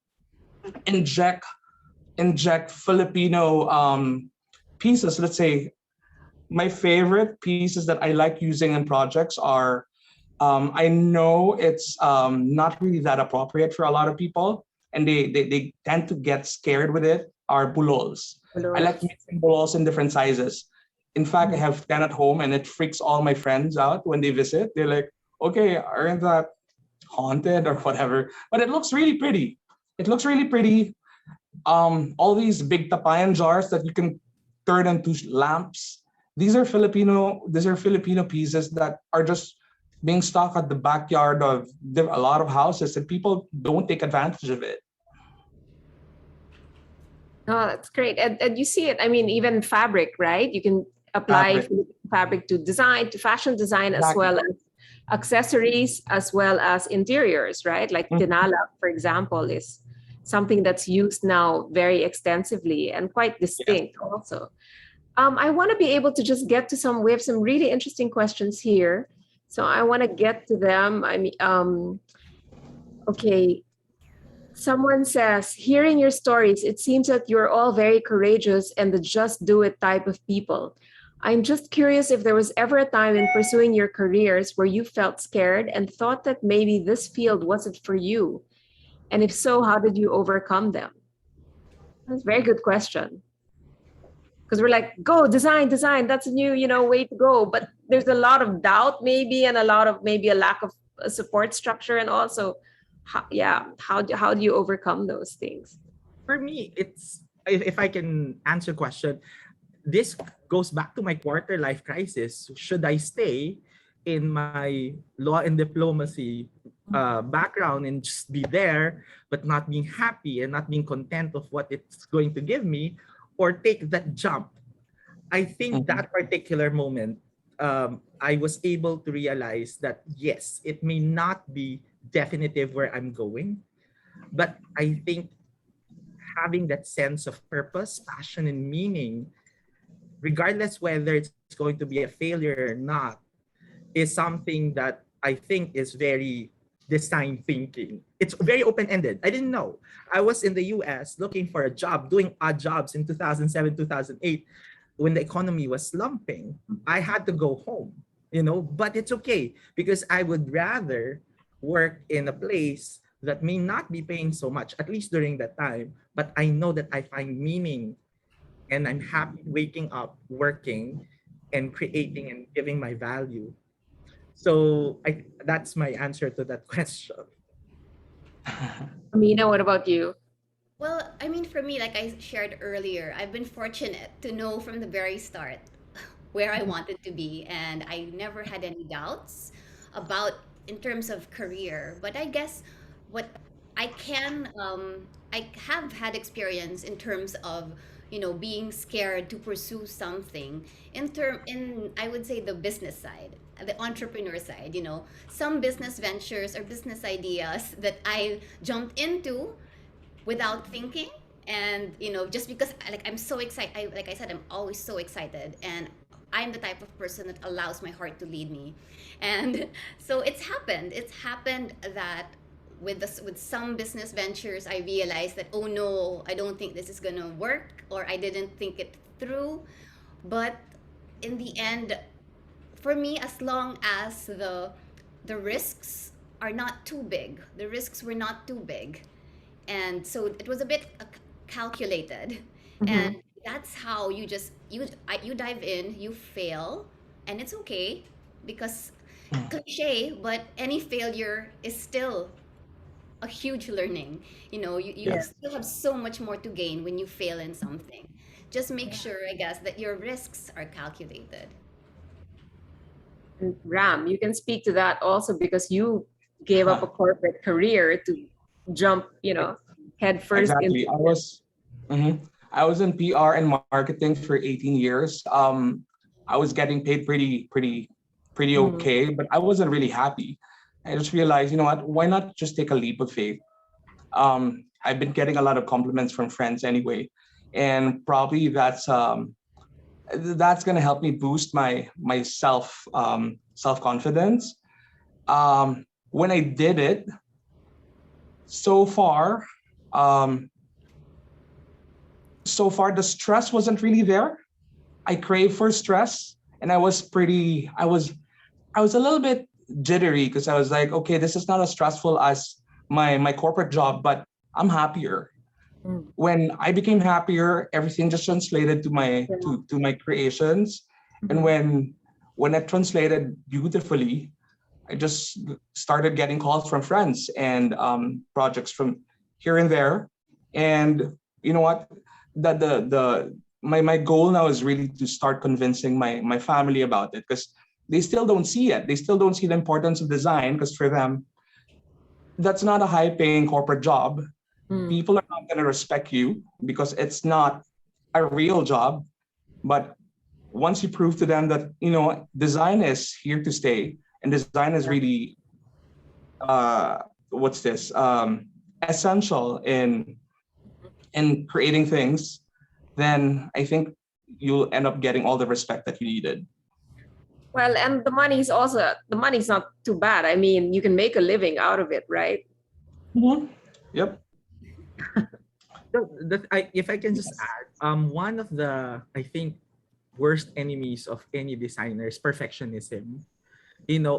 inject Filipino pieces. Let's say my favorite pieces that I like using in projects are, I know it's not really that appropriate for a lot of people, and they tend to get scared with it, are bulols. I like mixing bulols in different sizes. In fact, I have 10 at home, and it freaks all my friends out when they visit. They're like, okay, aren't that haunted or whatever? But it looks really pretty. It looks really pretty. All these big tapayan jars that you can turn into lamps. These are Filipino pieces that are just being stuck at the backyard of a lot of houses, and people don't take advantage of it. Oh, that's great. And you see it, I mean, even fabric, right? You can apply Fabric. fabric to design, to fashion design, as Exactly. well as accessories, as well as interiors, right? Like Mhm. tinala, for example, is something that's used now very extensively and quite Yes. distinct also. I want to be able to just get to we have some really interesting questions here. So I want to get to them. I mean, okay. Someone says, hearing your stories, it seems that you're all very courageous and the just do it type of people. I'm just curious if there was ever a time in pursuing your careers where you felt scared and thought that maybe this field wasn't for you. And if so, how did you overcome them? That's a very good question. Because we're like, go design, design. That's a new, way to go. But there's a lot of doubt, maybe, and a lot of maybe a lack of a support structure, and also, how do you overcome those things? For me, it's, if I can answer the question, this goes back to my quarter life crisis. Should I stay in my law and diplomacy background and just be there, but not being happy and not being content of what it's going to give me, or take that jump? I think Mhm. that particular moment, I was able to realize that yes, it may not be definitive where I'm going, but I think having that sense of purpose, passion, and meaning, regardless whether it's going to be a failure or not, is something that I think is very design thinking. It's very open-ended. I didn't know. I was in the US looking for a job, doing odd jobs in 2007, 2008, when the economy was slumping. I had to go home, but it's okay because I would rather work in a place that may not be paying so much, at least during that time, but I know that I find meaning and I'm happy waking up, working, and creating and giving my value. So that's my answer to that question. Amina, what about you? Well, I mean, for me, like I shared earlier, I've been fortunate to know from the very start where I wanted to be, and I never had any doubts about in terms of career. But I guess what I have had experience in terms of being scared to pursue something in I would say the business side, the entrepreneur side. Some business ventures or business ideas that I jumped into without thinking, and just because I'm so excited. Like I said, I'm always so excited, and I'm the type of person that allows my heart to lead me. And so it's happened that with some business ventures I realized that, oh no, I don't think this is gonna work, or I didn't think it through. But in the end, for me, as long as the risks are not too big, the risks were not too big, and so it was a bit calculated. Mhm. And that's how you dive in, you fail, and it's okay, because cliche, but any failure is still a huge learning. You Yes. Yes. still have so much more to gain when you fail in something. Just make sure, I guess, that your risks are calculated. And Ram, you can speak to that also because you gave up a corporate career to jump, head first Exactly. into I was in PR and marketing for 18 years. I was getting paid pretty Mm. okay, but I wasn't really happy. I just realized, you know what? Why not just take a leap of faith? I've been getting a lot of compliments from friends anyway, and probably that's gonna help me boost my self confidence. When I did it, so far, um, so far the stress wasn't really there. I crave for stress, and I was a little bit jittery because I was like, okay, this is not as stressful as my corporate job, but I'm happier. Mm. When I became happier, everything just translated to Yeah. my creations. And Mhm. when it translated beautifully, I just started getting calls from friends and projects from here and there. And you know what? The my goal now is really to start convincing my family about it, because they still don't see it. They still don't see the importance of design, because for them, that's not a high paying corporate job. Mm. People are not going to respect you because it's not a real job. But once you prove to them that, you know, design is here to stay, and design is Yeah. really uh what's this essential in creating things, then I think you'll end up getting all the respect that you needed. Well, and the money's not too bad. I mean, you can make a living out of it, right? Mhm. Yep. So if I can just Yes. add, one of the, I think, worst enemies of any designer is perfectionism.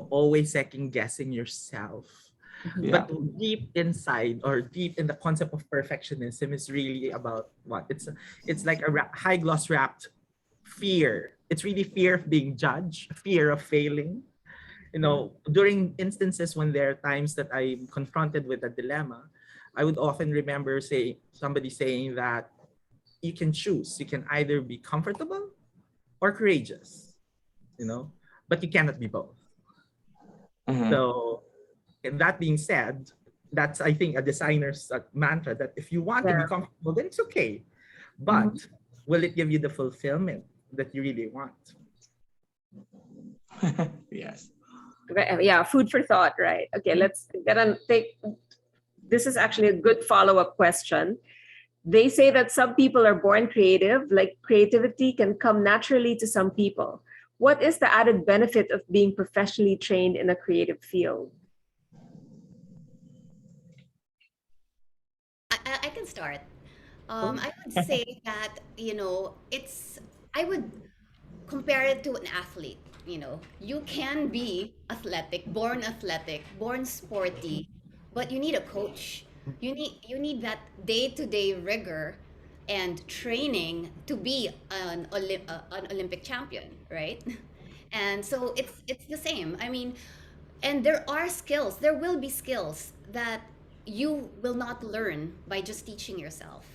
Always second guessing yourself. Mhm. Yeah. But deep inside, or deep in the concept of perfectionism, is really about what? It's like a high gloss wrapped fear. It's really fear of being judged, fear of failing. During instances when there are times that I'm confronted with a dilemma, I would often remember somebody saying that you can choose. You can either be comfortable or courageous, you know, but you cannot be both. Hmm. So, and that being said, that's, I think, a designer's mantra, that if you want to be Yeah. comfortable, then it's okay. Mhm. But will it give you the fulfillment that you really want? Yes. Yeah, food for thought, right? Okay, let's get on take this is actually a good follow-up question. They say that some people are born creative, like creativity can come naturally to some people. What is the added benefit of being professionally trained in a creative field? I can start. Oh. I would say that, I would compare it to an athlete. You can be athletic, born sporty, but you need a coach. You need that day-to-day rigor and training to be an Olympic champion, right? And so it's the same. I mean, and there will be skills that you will not learn by just teaching yourself.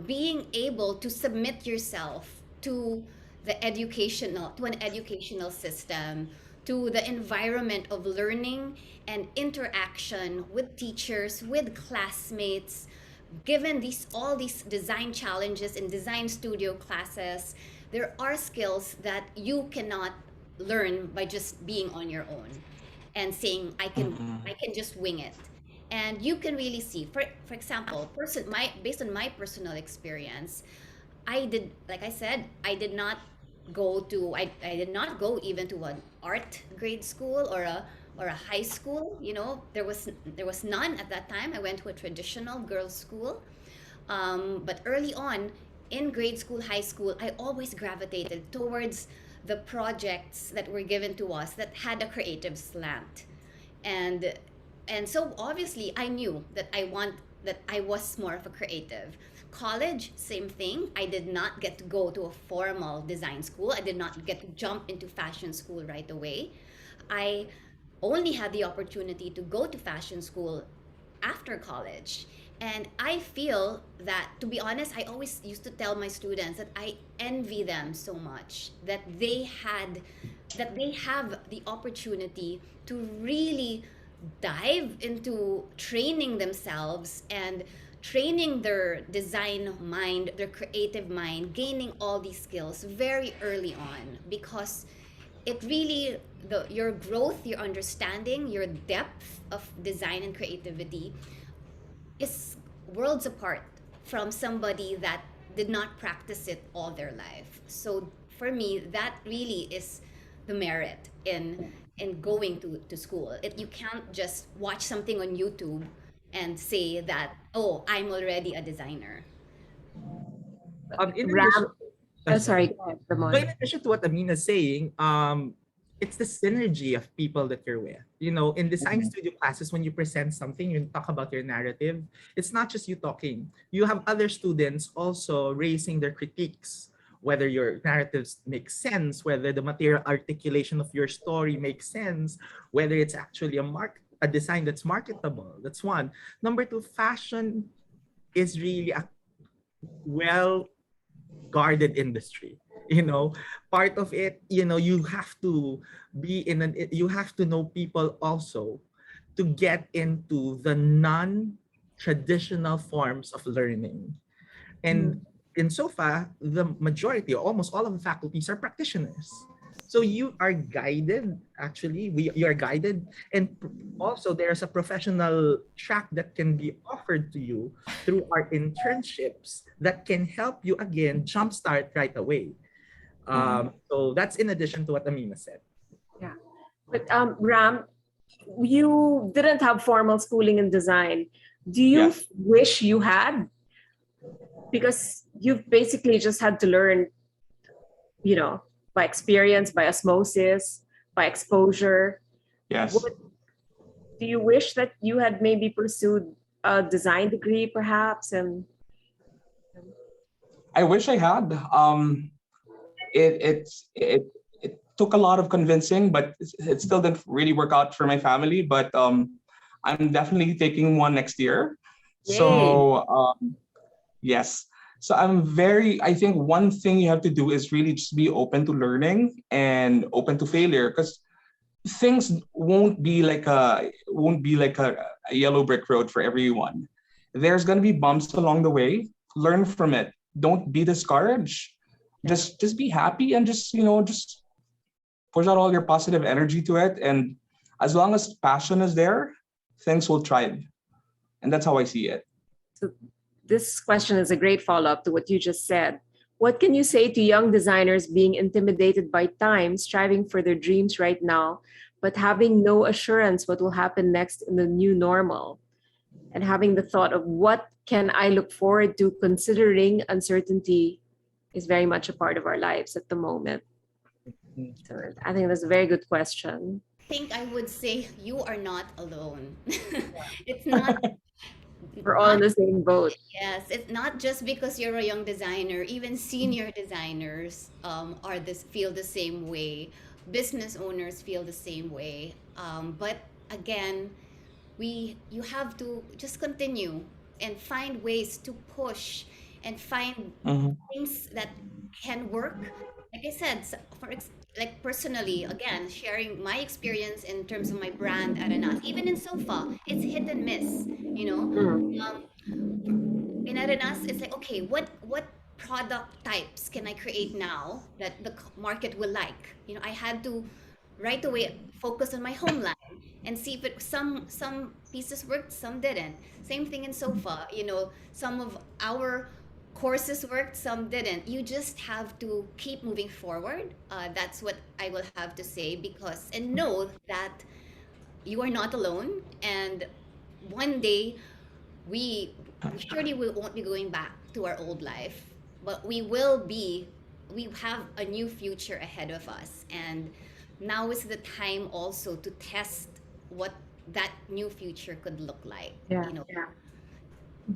Being able to submit yourself to an educational system, to the environment of learning and interaction with teachers, with classmates, given all these design challenges in design studio classes. There are skills that you cannot learn by just being on your own and saying, I Hmm. can just wing it. And you can really see, for example, based on my personal experience, like I said, I did not go even to an art grade school or a high school. There was none at that time. I went to a traditional girls' school. But early on, in grade school, high school, I always gravitated towards the projects that were given to us that had a creative slant. And so obviously I knew that I was more of a creative. College, same thing. I did not get to go to a formal design school. I did not get to jump into fashion school right away. I only had the opportunity to go to fashion school after college. And I feel that, to be honest, I always used to tell my students that I envy them so much that they have the opportunity to really dive into training themselves and training their design mind, their creative mind, gaining all these skills very early on, because it really, your growth, your understanding, your depth of design and creativity is worlds apart from somebody that did not practice it all their life. So for me, that really is the merit in going to school. You can't just watch something on YouTube and say that, oh, I'm already a designer. In addition, Ram, oh, sorry, go ahead, so in Ramon. addition to what Amina is saying, it's the synergy of people that you're with. You know, in design studio classes, when you present something, you talk about your narrative. It's not just you talking. You have other students also raising their critiques, whether your narratives make sense, whether the material articulation of your story makes sense, whether it's actually a design that's marketable. That's one. Number two, fashion is really a well guarded industry. You know, part of it, you know, you have to you have to know people also to get into the non-traditional forms of learning. And in SOFA, the majority, almost all of the faculties are practitioners. So you are guided, actually, you are guided. And also there's a professional track that can be offered to you through our internships that can help you again jumpstart right away. So that's in addition to what Amina said. Yeah. But Ram, you didn't have formal schooling in design. Do you Yeah. wish you had? Because you've basically just had to learn, you know, by experience, by osmosis, by exposure. Yes. What do you wish that you had maybe pursued a design degree perhaps? And I wish I had. It took a lot of convincing, but it still didn't really work out for my family. But I'm definitely taking one next year. yay. So yes. So I think one thing you have to do is really just be open to learning and open to failure, because things won't be like a yellow brick road for everyone. There's gonna be bumps along the way. Learn from it. Don't be discouraged. Yeah. Just be happy and just just push out all your positive energy to it. And as long as passion is there, things will thrive. And that's how I see it. So this question is a great follow-up to what you just said. What can you say to young designers being intimidated by time, striving for their dreams right now, but having no assurance what will happen next in the new normal? And having the thought of what can I look forward to, considering uncertainty is very much a part of our lives at the moment. So I think that's a very good question. I think I would say you are not alone. It's not We're all in the same boat. Yes, it's not just because you're a young designer. Even senior designers feel the same way. Business owners feel the same way. But again, you have to just continue and find ways to push and find Mhm. things that can work. Like I said, like personally, again, sharing my experience in terms of my brand at Anas, even in Sofa, it's hit and miss. You know, Mm. um, in Arenas, it's like, okay, what product types can I create now that the market will like? You know, I had to right away focus on my home line and see if some pieces worked, some didn't. Same thing in Sofa. You know, some of our courses worked, some didn't. You just have to keep moving forward. That's what I will have to say, because and know that you are not alone, and one day we surely we won't be going back to our old life, but we have a new future ahead of us, and now is the time also to test what that new future could look like. Yeah. You know,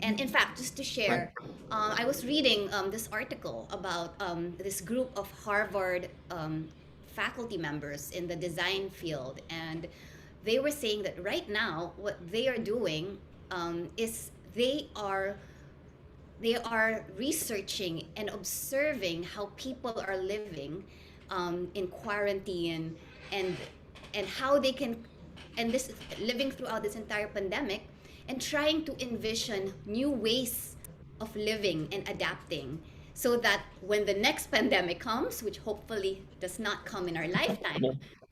and in fact, just to share, I was reading this article about this group of Harvard faculty members in the design field, and they were saying that right now, what they are doing is they are researching and observing how people are living in quarantine, and how they can, and this living throughout this entire pandemic, and trying to envision new ways of living and adapting so that when the next pandemic comes, which hopefully does not come in our lifetime,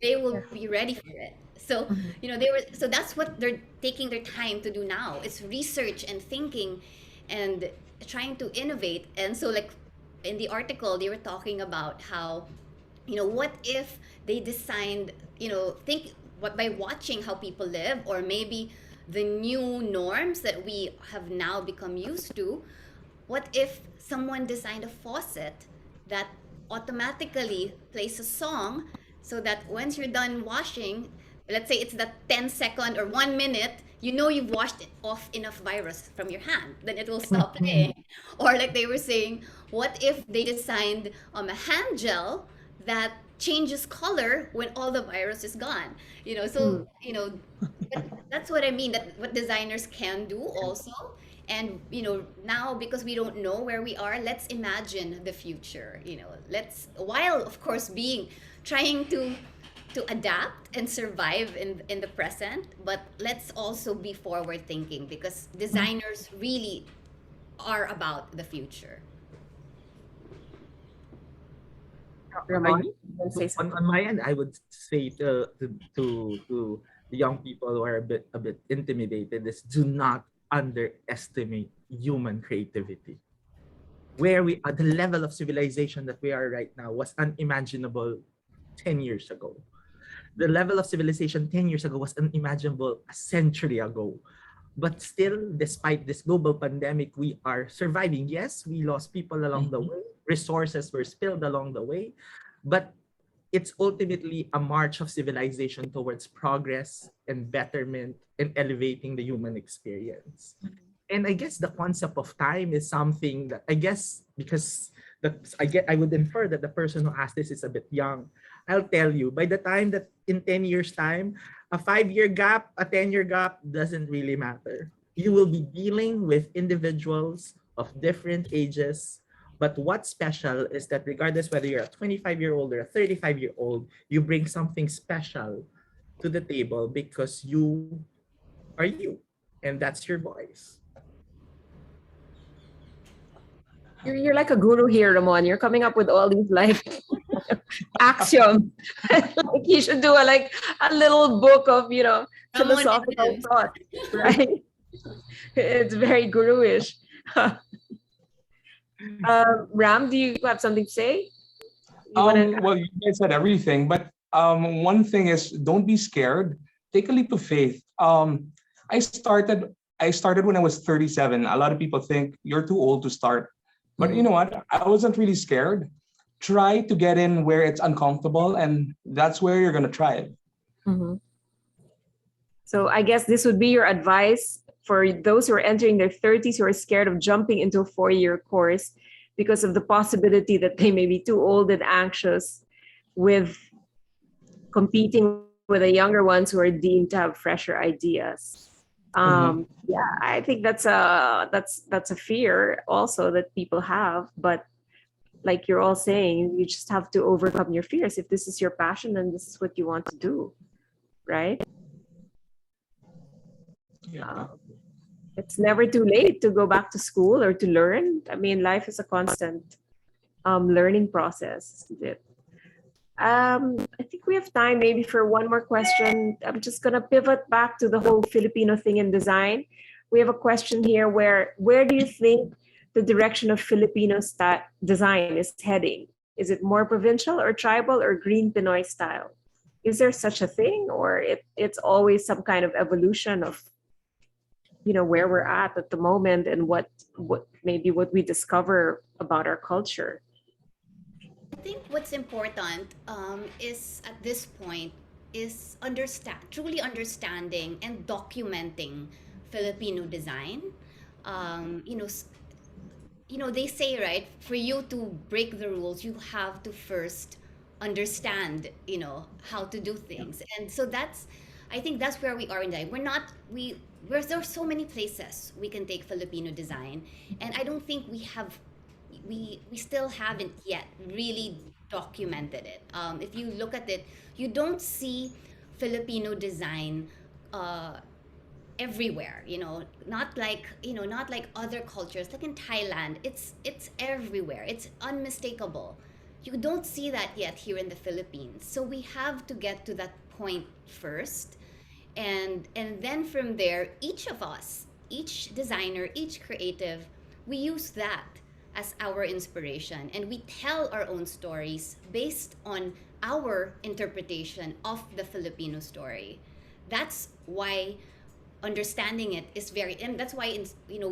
they will Yeah. be ready for it. So, Mhm. they were, so that's what they're taking their time to do now. It's research and thinking and trying to innovate. And so, like in the article, they were talking about how, what if they designed, think what by watching how people live, or maybe the new norms that we have now become used to. What if someone designed a faucet that automatically plays a song so that once you're done washing, let's say it's the 10-second or 1 minute, you've washed it off enough virus from your hand, then it will stop playing. Or like they were saying, what if they designed a hand gel that changes color when all the virus is gone? So Mm. but that's what I mean, that what designers can do also. And now, because we don't know where we are, let's imagine the future. Let's, while of course being trying to adapt and survive in the present, but let's also be forward thinking, because designers really are about the future. I Ramon, you want to say something? on my end, I would say to the young people who are a bit intimidated is, do not underestimate human creativity. Where we are, the level of civilization that we are right now was unimaginable 10 years ago. The level of civilization 10 years ago was unimaginable a century ago. But still, despite this global pandemic, we are surviving. Yes, we lost people along the way, resources were spilled along the way, but it's ultimately a march of civilization towards progress and betterment and elevating the human experience. And I guess the concept of time is something that, I guess, because I would infer that the person who asked this is a bit young. I'll tell you, by the time that in 10 years time, a 5-year gap, a 10-year gap doesn't really matter. You will be dealing with individuals of different ages, but what's special is that regardless whether you're a 25-year-old or a 35-year-old, you bring something special to the table because you are you, and that's your voice. You're like a guru here, Ramon. You're coming up with all these like axioms. Like you should do a little book of philosophical Someone thoughts, right? It's very guru-ish. Ram, do you have something to say? You want to? Well, you guys said everything, but one thing is, don't be scared. Take a leap of faith. I started when I was 37. A lot of people think you're too old to start, but you know what? I wasn't really scared. Try to get in where it's uncomfortable, and that's where you're gonna thrive. Mhm. So I guess this would be your advice for those who are entering their 30s who are scared of jumping into a 4-year course because of the possibility that they may be too old and anxious with competing with the younger ones who are deemed to have fresher ideas. Mhm. Yeah, I think that's a fear also that people have, but like you're all saying, you just have to overcome your fears. If this is your passion, then this is what you want to do, right? Yeah. Uh, it's never too late to go back to school or to learn. I mean, life is a constant learning process, isn't it? I think we have time maybe for one more question. I'm just gonna pivot back to the whole Filipino thing in design. We have a question here where do you think the direction of Filipino design is heading? Is it more provincial or tribal or green Pinoy style? Is there such a thing, or it's always some kind of evolution of where we're at the moment and what maybe what we discover about our culture? I think what's important is at this point is truly understanding and documenting Filipino design. Um, you know, s- they say, right, for you to break the rules, you have to first understand, how to do things. And so I think that's where we are in design. There's so many places we can take Filipino design, and I don't think we still haven't yet really documented it. If you look at it, you don't see Filipino design uh, everywhere, not like, not like other cultures, like in Thailand. It's everywhere. It's unmistakable. You don't see that yet here in the Philippines. So we have to get to that point first, and then from there, each of us, each designer, each creative, we use that as our inspiration, and we tell our own stories based on our interpretation of the Filipino story. That's why understanding it is very, and that's why,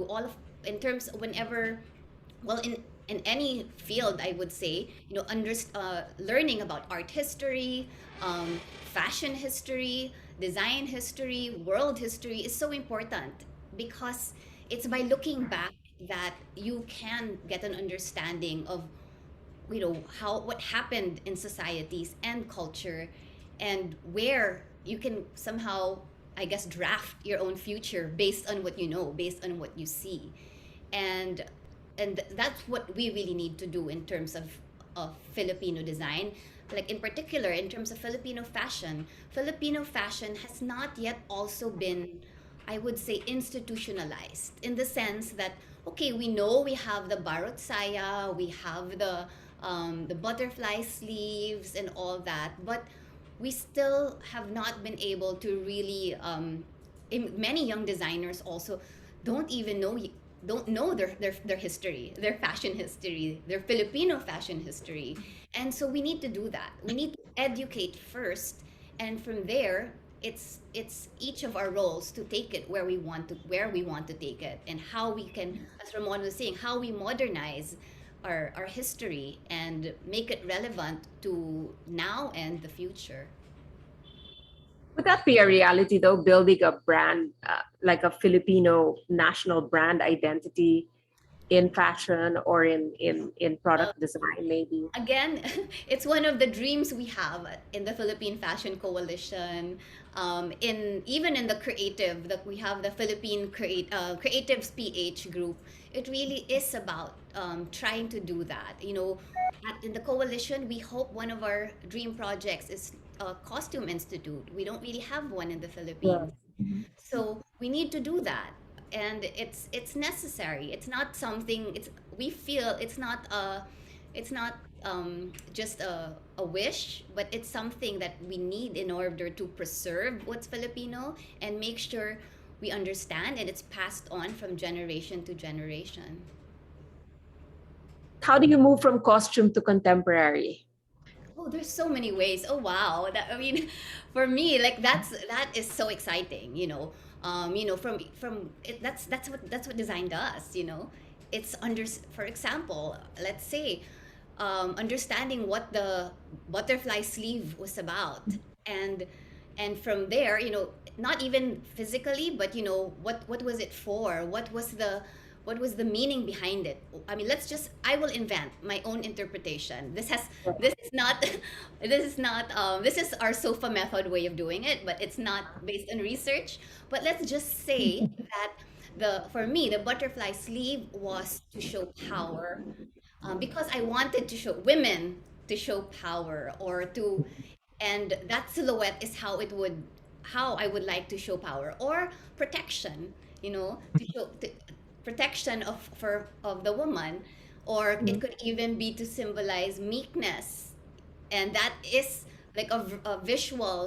all of, in terms, whenever, well, in any field, I would say, learning about art history, fashion history, design history, world history is so important, because it's by looking back that you can get an understanding of, how, what happened in societies and culture, and where you can somehow, I guess, draft your own future based on what you know, based on what you see. and that's what we really need to do in terms of Filipino design. Like, in particular, in terms of Filipino fashion has not yet also been, I would say, institutionalized, in the sense that, okay, we know we have the barot saya, we have the butterfly sleeves and all that, but we still have not been able to really, many young designers also don't even know, don't know their history, their fashion history, their Filipino fashion history. And so we need to do that. We need to educate first, and from there, it's each of our roles to take it where we want to take it, and how we can, as Ramon was saying, how we modernize our history and make it relevant to now and the future. Would that be a reality though, building a brand, like a Filipino national brand identity in fashion or in product design, maybe? Again, it's one of the dreams we have in the Philippine Fashion Coalition. In even in the creative, that we have the Creatives PH group. It really is about, trying to do that. In the coalition, we hope one of our dream projects is a costume institute. We don't really have one in the Yeah. Philippines. So we need to do that, and it's necessary. It's not something. It's We feel it's not just a wish, but it's something that we need in order to preserve what's Filipino and make sure we understand and it's passed on from generation to generation. How do you move from costume to contemporary? Oh, there's so many ways. Oh wow. I mean, for me, like, that is so exciting, from it, that's what design does, It's for example, let's say, understanding what the butterfly sleeve was about, and from there, not even physically, but what was it for? What was the meaning behind it? I mean, I will invent my own interpretation. This is not this is our SOFA method way of doing it, but it's not based on research. But let's just say that, for me, the butterfly sleeve was to show power, because I wanted to show women, to show power, and that silhouette is how I would like to show power, or protection, to show protection of the woman, or it could even be to symbolize meekness, and that is like a visual,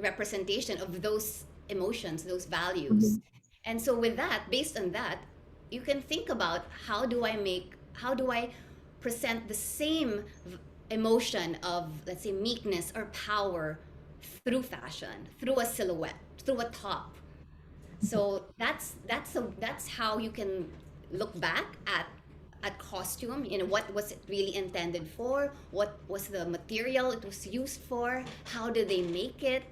representation of those emotions, those values. And so with that, based on that, you can think about, how do I present the same emotion of, let's say, meekness or power through fashion, through a silhouette, through a top. So that's how you can look back at costume. What was it really intended for? What was the material it was used for? How did they make it?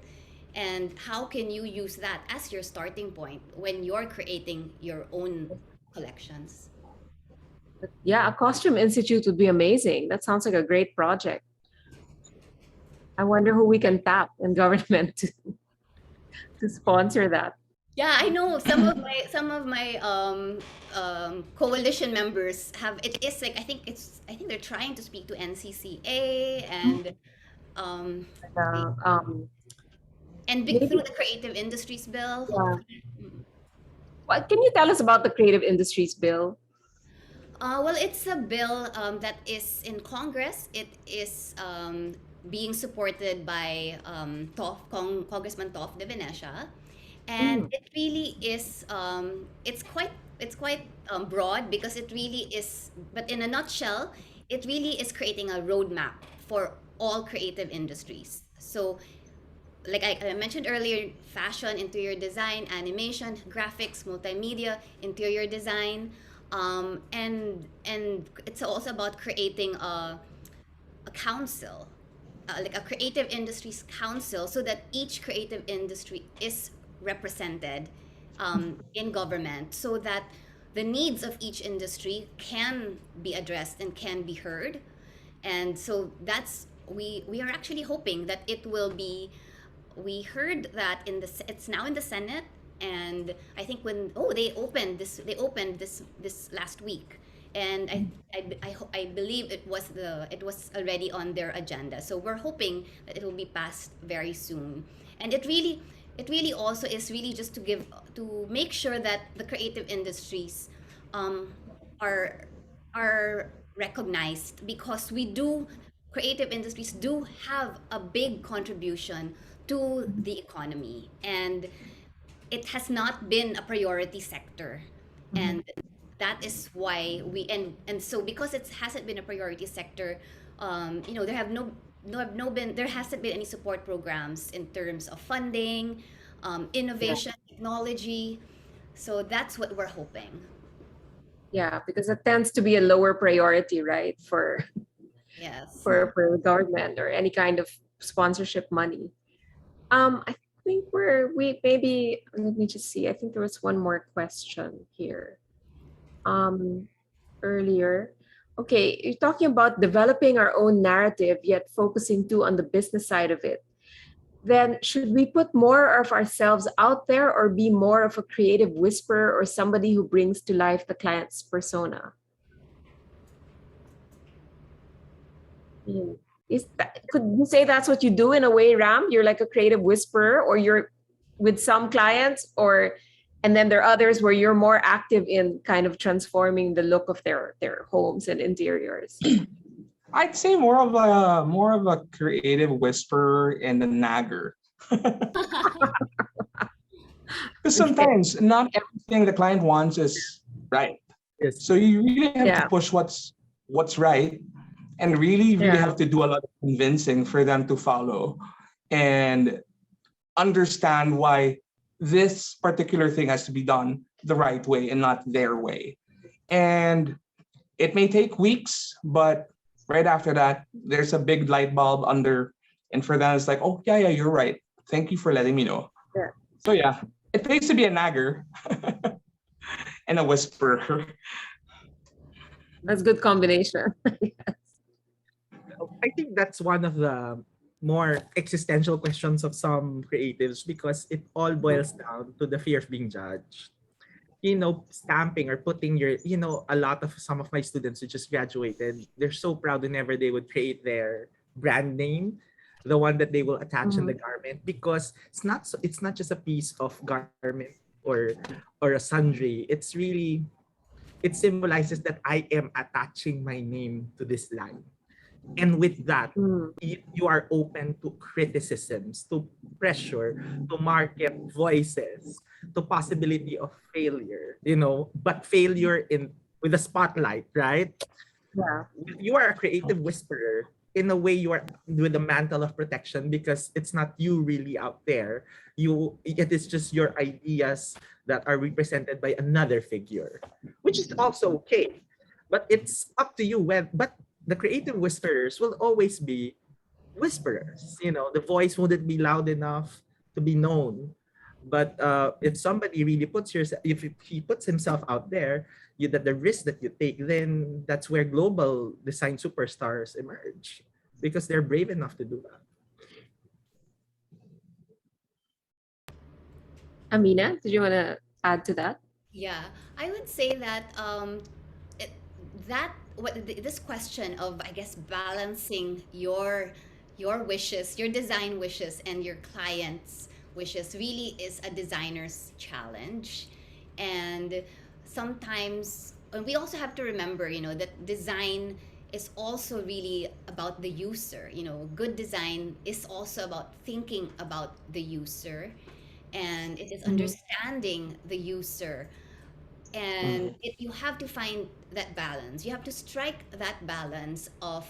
And how can you use that as your starting point when you're creating your own collections? Yeah, a costume institute would be amazing. That sounds like a great project. I wonder who we can tap in government to sponsor that. Yeah, I know some of my coalition members have. It is like, I think they're trying to speak to NCCA, um, Uh, um, and Maybe, through the creative industries bill, yeah, hopefully. Can you tell us about the Creative Industries Bill? Well, it's a bill that is in Congress. It is being supported by Congressman Toff de Venecia, and Mm, it really is. It's quite broad because it really is. But in a nutshell, it really is creating a roadmap for all creative industries. So like I mentioned earlier, fashion, interior design, animation, graphics, multimedia, interior design, and it's also about creating a council, like a creative industries council, so that each creative industry is represented in government, so that the needs of each industry can be addressed and can be heard. And so that's we are actually hoping that it will be. We heard that it's now in the Senate, and I think when they opened this last week, and I believe it was already on their agenda. So we're hoping that it will be passed very soon, and it really also is really just to make sure that the creative industries um, are are recognized, because we do creative industries do have a big contribution to the economy, and it has not been a priority sector. mhm. And that is why and so because it hasn't been a priority sector, there have no been there hasn't been any support programs in terms of funding, Yeah, innovation, technology. So that's what we're hoping. yeah, because it tends to be a lower priority, right, for Yes. for the government or any kind of sponsorship money. I think we maybe let me just see. I think there was one more question here. Um, earlier. Okay, you're talking about developing our own narrative, yet focusing too on the business side of it. Then should we put more of ourselves out there or be more of a creative whisperer or somebody who brings to life the client's persona? Hmm. Could you say that's what you do in a way, Ram? You're like a creative whisperer, or you're with some clients, or and then there are others where you're more active in kind of transforming the look of their homes and interiors. I'd say more of a creative whisperer and a nagger. Because Okay. sometimes not everything the client wants is right. Yes. So you really have to Yeah. push what's right, and really Yeah. have to do a lot of convincing for them to follow and understand why this particular thing has to be done the right way and not their way. And it may take weeks, but right after that, there's a big light bulb under, and for them, it's like, oh yeah, yeah, you're right. Thank you for letting me know. Yeah. So yeah, it takes to be a nagger and a whisperer. That's good combination. I think that's one of the more existential questions of some creatives, because it all boils down to the fear of being judged. Stamping or putting a lot of some of my students who just graduated, they're so proud whenever they would create their brand name, the one that they will attach on the Mhm. garment, because it's not just a piece of garment or a sundry. It symbolizes that I am attaching my name to this line. And with that, Mm. you are open to criticisms, to pressure, to market voices, to possibility of failure, but failure in with a spotlight, right? Yeah. You are a creative whisperer. In a way, you are with a mantle of protection, because it's not you really out there. It is just your ideas that are represented by another figure, which is also okay. But it's up to you but the creative whisperers will always be whisperers. The voice wouldn't be loud enough to be known. But if somebody really if he puts himself out there, that the risk that you take, then that's where global design superstars emerge, because they're brave enough to do that. Amina, did you want to add to that? Yeah, I would say that it, that this question of, I guess, balancing your wishes, your design wishes, and your clients' wishes really is a designer's challenge. And sometimes, and we also have to remember, that design is also really about the user. Good design is also about thinking about the user, and it is Mhm. understanding the user. And you have to find that balance. You have to strike that balance of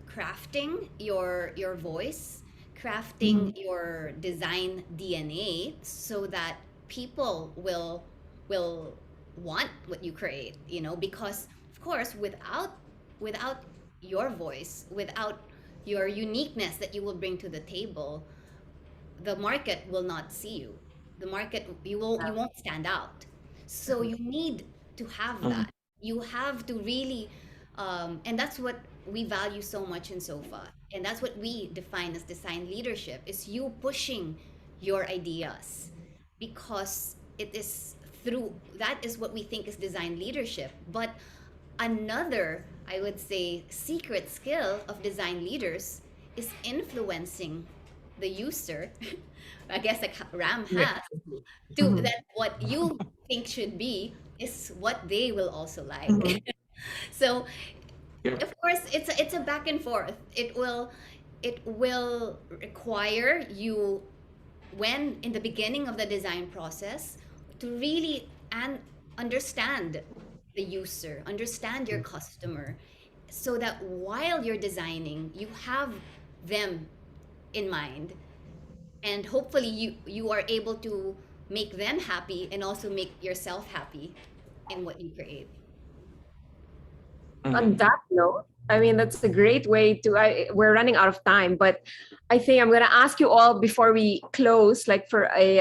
crafting your voice, crafting Mhm. your design DNA, so that people will want what you create, because of course, without your voice, without your uniqueness that you will bring to the table, the market will not see you. The market, you won't stand out. So you need to have that. You have to really, and that's what we value so much in SOFA, and that's what we define as design leadership: is you pushing your ideas, because it is through that is what we think is design leadership. But another, I would say, secret skill of design leaders is influencing the user. I guess like Ram Yeah. has, to Mhm. that what you think should be is what they will also Mhm. like. So Yep. of course it's a back and forth. It will require you, when in the beginning of the design process, to really understand the user, understand your customer, so that while you're designing, you have them in mind, and hopefully you are able to make them happy and also make yourself happy in what you create. On that note, I mean, that's a great way to. We're running out of time, but I think I'm going to ask you all before we close, like for a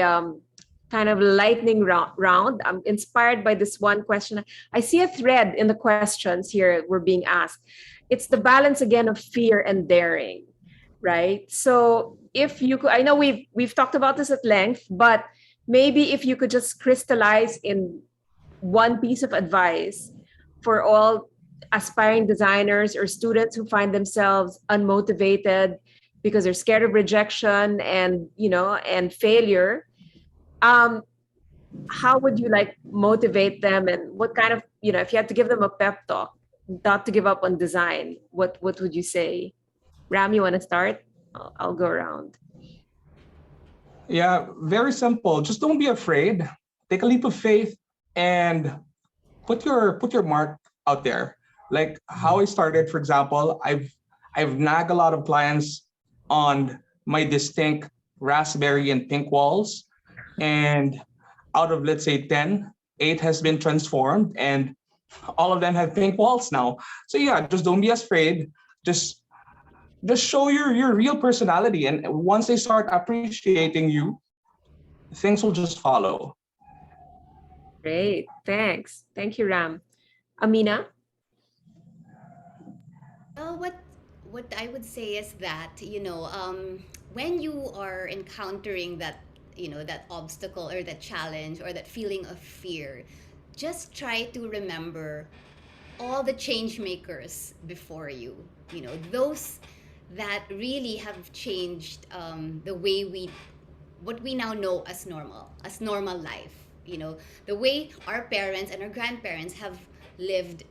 kind of lightning round. I'm inspired by this one question. I see a thread in the questions here we're being asked. It's the balance again of fear and daring, right? So if you could, I know we've talked about this at length, but maybe if you could just crystallize in one piece of advice for all aspiring designers or students who find themselves unmotivated because they're scared of rejection and and failure, um how would you like motivate them, and what kind of, if you had to give them a pep talk not to give up on design, what would you say? Ram, you want to start? I'll go around. Yeah, very simple. Just don't be afraid. Take a leap of faith and put your mark out there. Like how I started, for example, I've nagged a lot of clients on my distinct raspberry and pink walls. And out of, let's say, 10, 8 has been transformed and all of them have pink walls now. So yeah, just don't be afraid. Just show your real personality. And once they start appreciating you, things will just follow. Great, thank you, Ram. Amina. Well, what I would say is that, when you are encountering that obstacle or that challenge or that feeling of fear, just try to remember all the change makers before you. Those that really have changed, the way what we now know as normal life. The way our parents and our grandparents have lived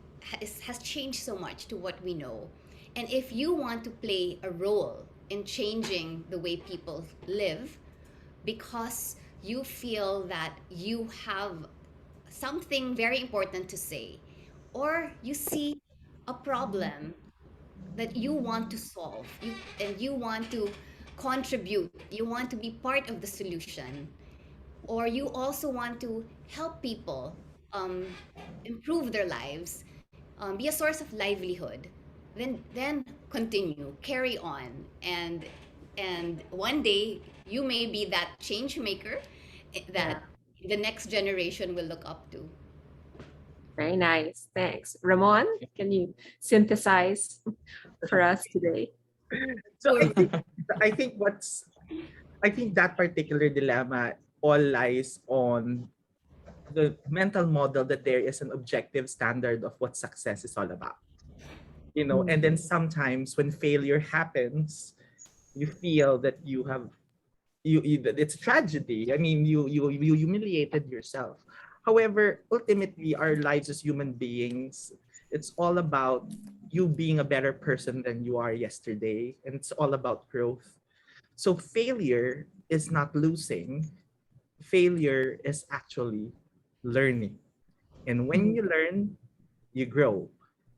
has changed so much to what we know. And if you want to play a role in changing the way people live, because you feel that you have something very important to say, or you see a problem that you want to solve, and you want to contribute, you want to be part of the solution, or you also want to help people, um, improve their lives, be a source of livelihood, then continue, carry on, and one day you may be that change maker, Yeah, that the next generation will look up to. very nice, thanks. Ramon, can you synthesize for us today? So Sure. I think that particular dilemma all lies on the mental model that there is an objective standard of what success is all about. And then sometimes when failure happens, you feel that you have it's tragedy. I mean, you humiliated yourself. However, ultimately, our lives as human beings, it's all about you being a better person than you are yesterday, and it's all about growth. So failure is not losing. Failure is actually learning. And when you learn, you grow.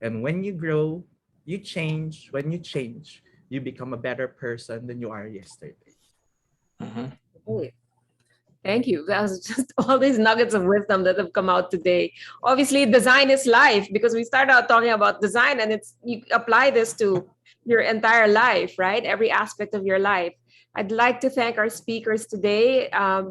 And when you grow, you change. When you change, you become a better person than you are yesterday. Mhm. Great. Thank you. That was just all these nuggets of wisdom that have come out today. Obviously, design is life because we started out talking about design, and it's you apply this to your entire life, right? Every aspect of your life. I'd like to thank our speakers today,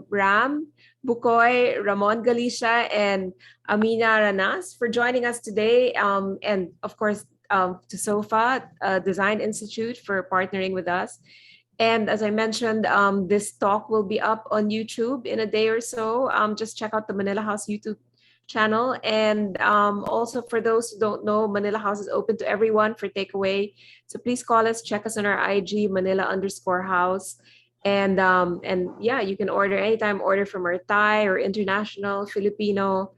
Ram, Bukoy, Ramon Galicia, and Amina Ranas for joining us today. And of course, to SOFA Design Institute for partnering with us. And as I mentioned, this talk will be up on YouTube in a day or so. Just check out the Manila House YouTube channel. And also for those who don't know, Manila House is open to everyone for takeaway. So please call us, check us on our IG, Manila_house. And yeah, you can order anytime, order from our Thai or international Filipino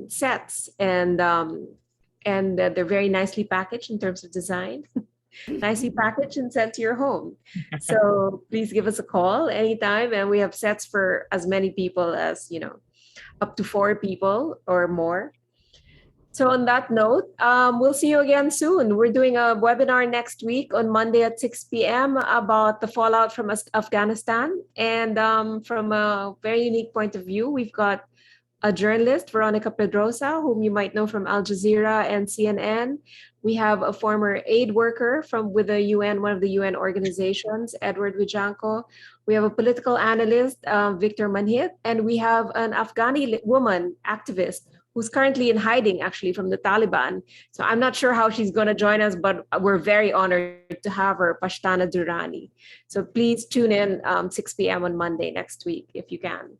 sets. And they're very nicely packaged in terms of design. Nicely packaged and sent to your home. So please give us a call anytime. And we have sets for as many people as, up to 4 people or more. So on that note, we'll see you again soon. We're doing a webinar next week on Monday at 6 p.m. about the fallout from Afghanistan. And from a very unique point of view, we've got a journalist, Veronica Pedrosa, whom you might know from Al Jazeera and CNN. We have a former aid worker from with the UN, one of the UN organizations, Edward Wijanko. We have a political analyst, Victor Manhit, and we have an Afghani woman activist who's currently in hiding, actually, from the Taliban. So I'm not sure how she's going to join us, but we're very honored to have her, Pashtana Durrani. So please tune in 6 p.m. on Monday next week, if you can.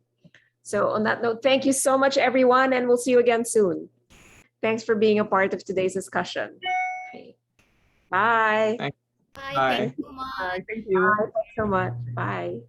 So on that note, thank you so much, everyone, and we'll see you again soon. Thanks for being a part of today's discussion. Okay. Bye. Thank- Bye. Thank Bye. you so much. Thank you. Bye. Thanks so much. Bye.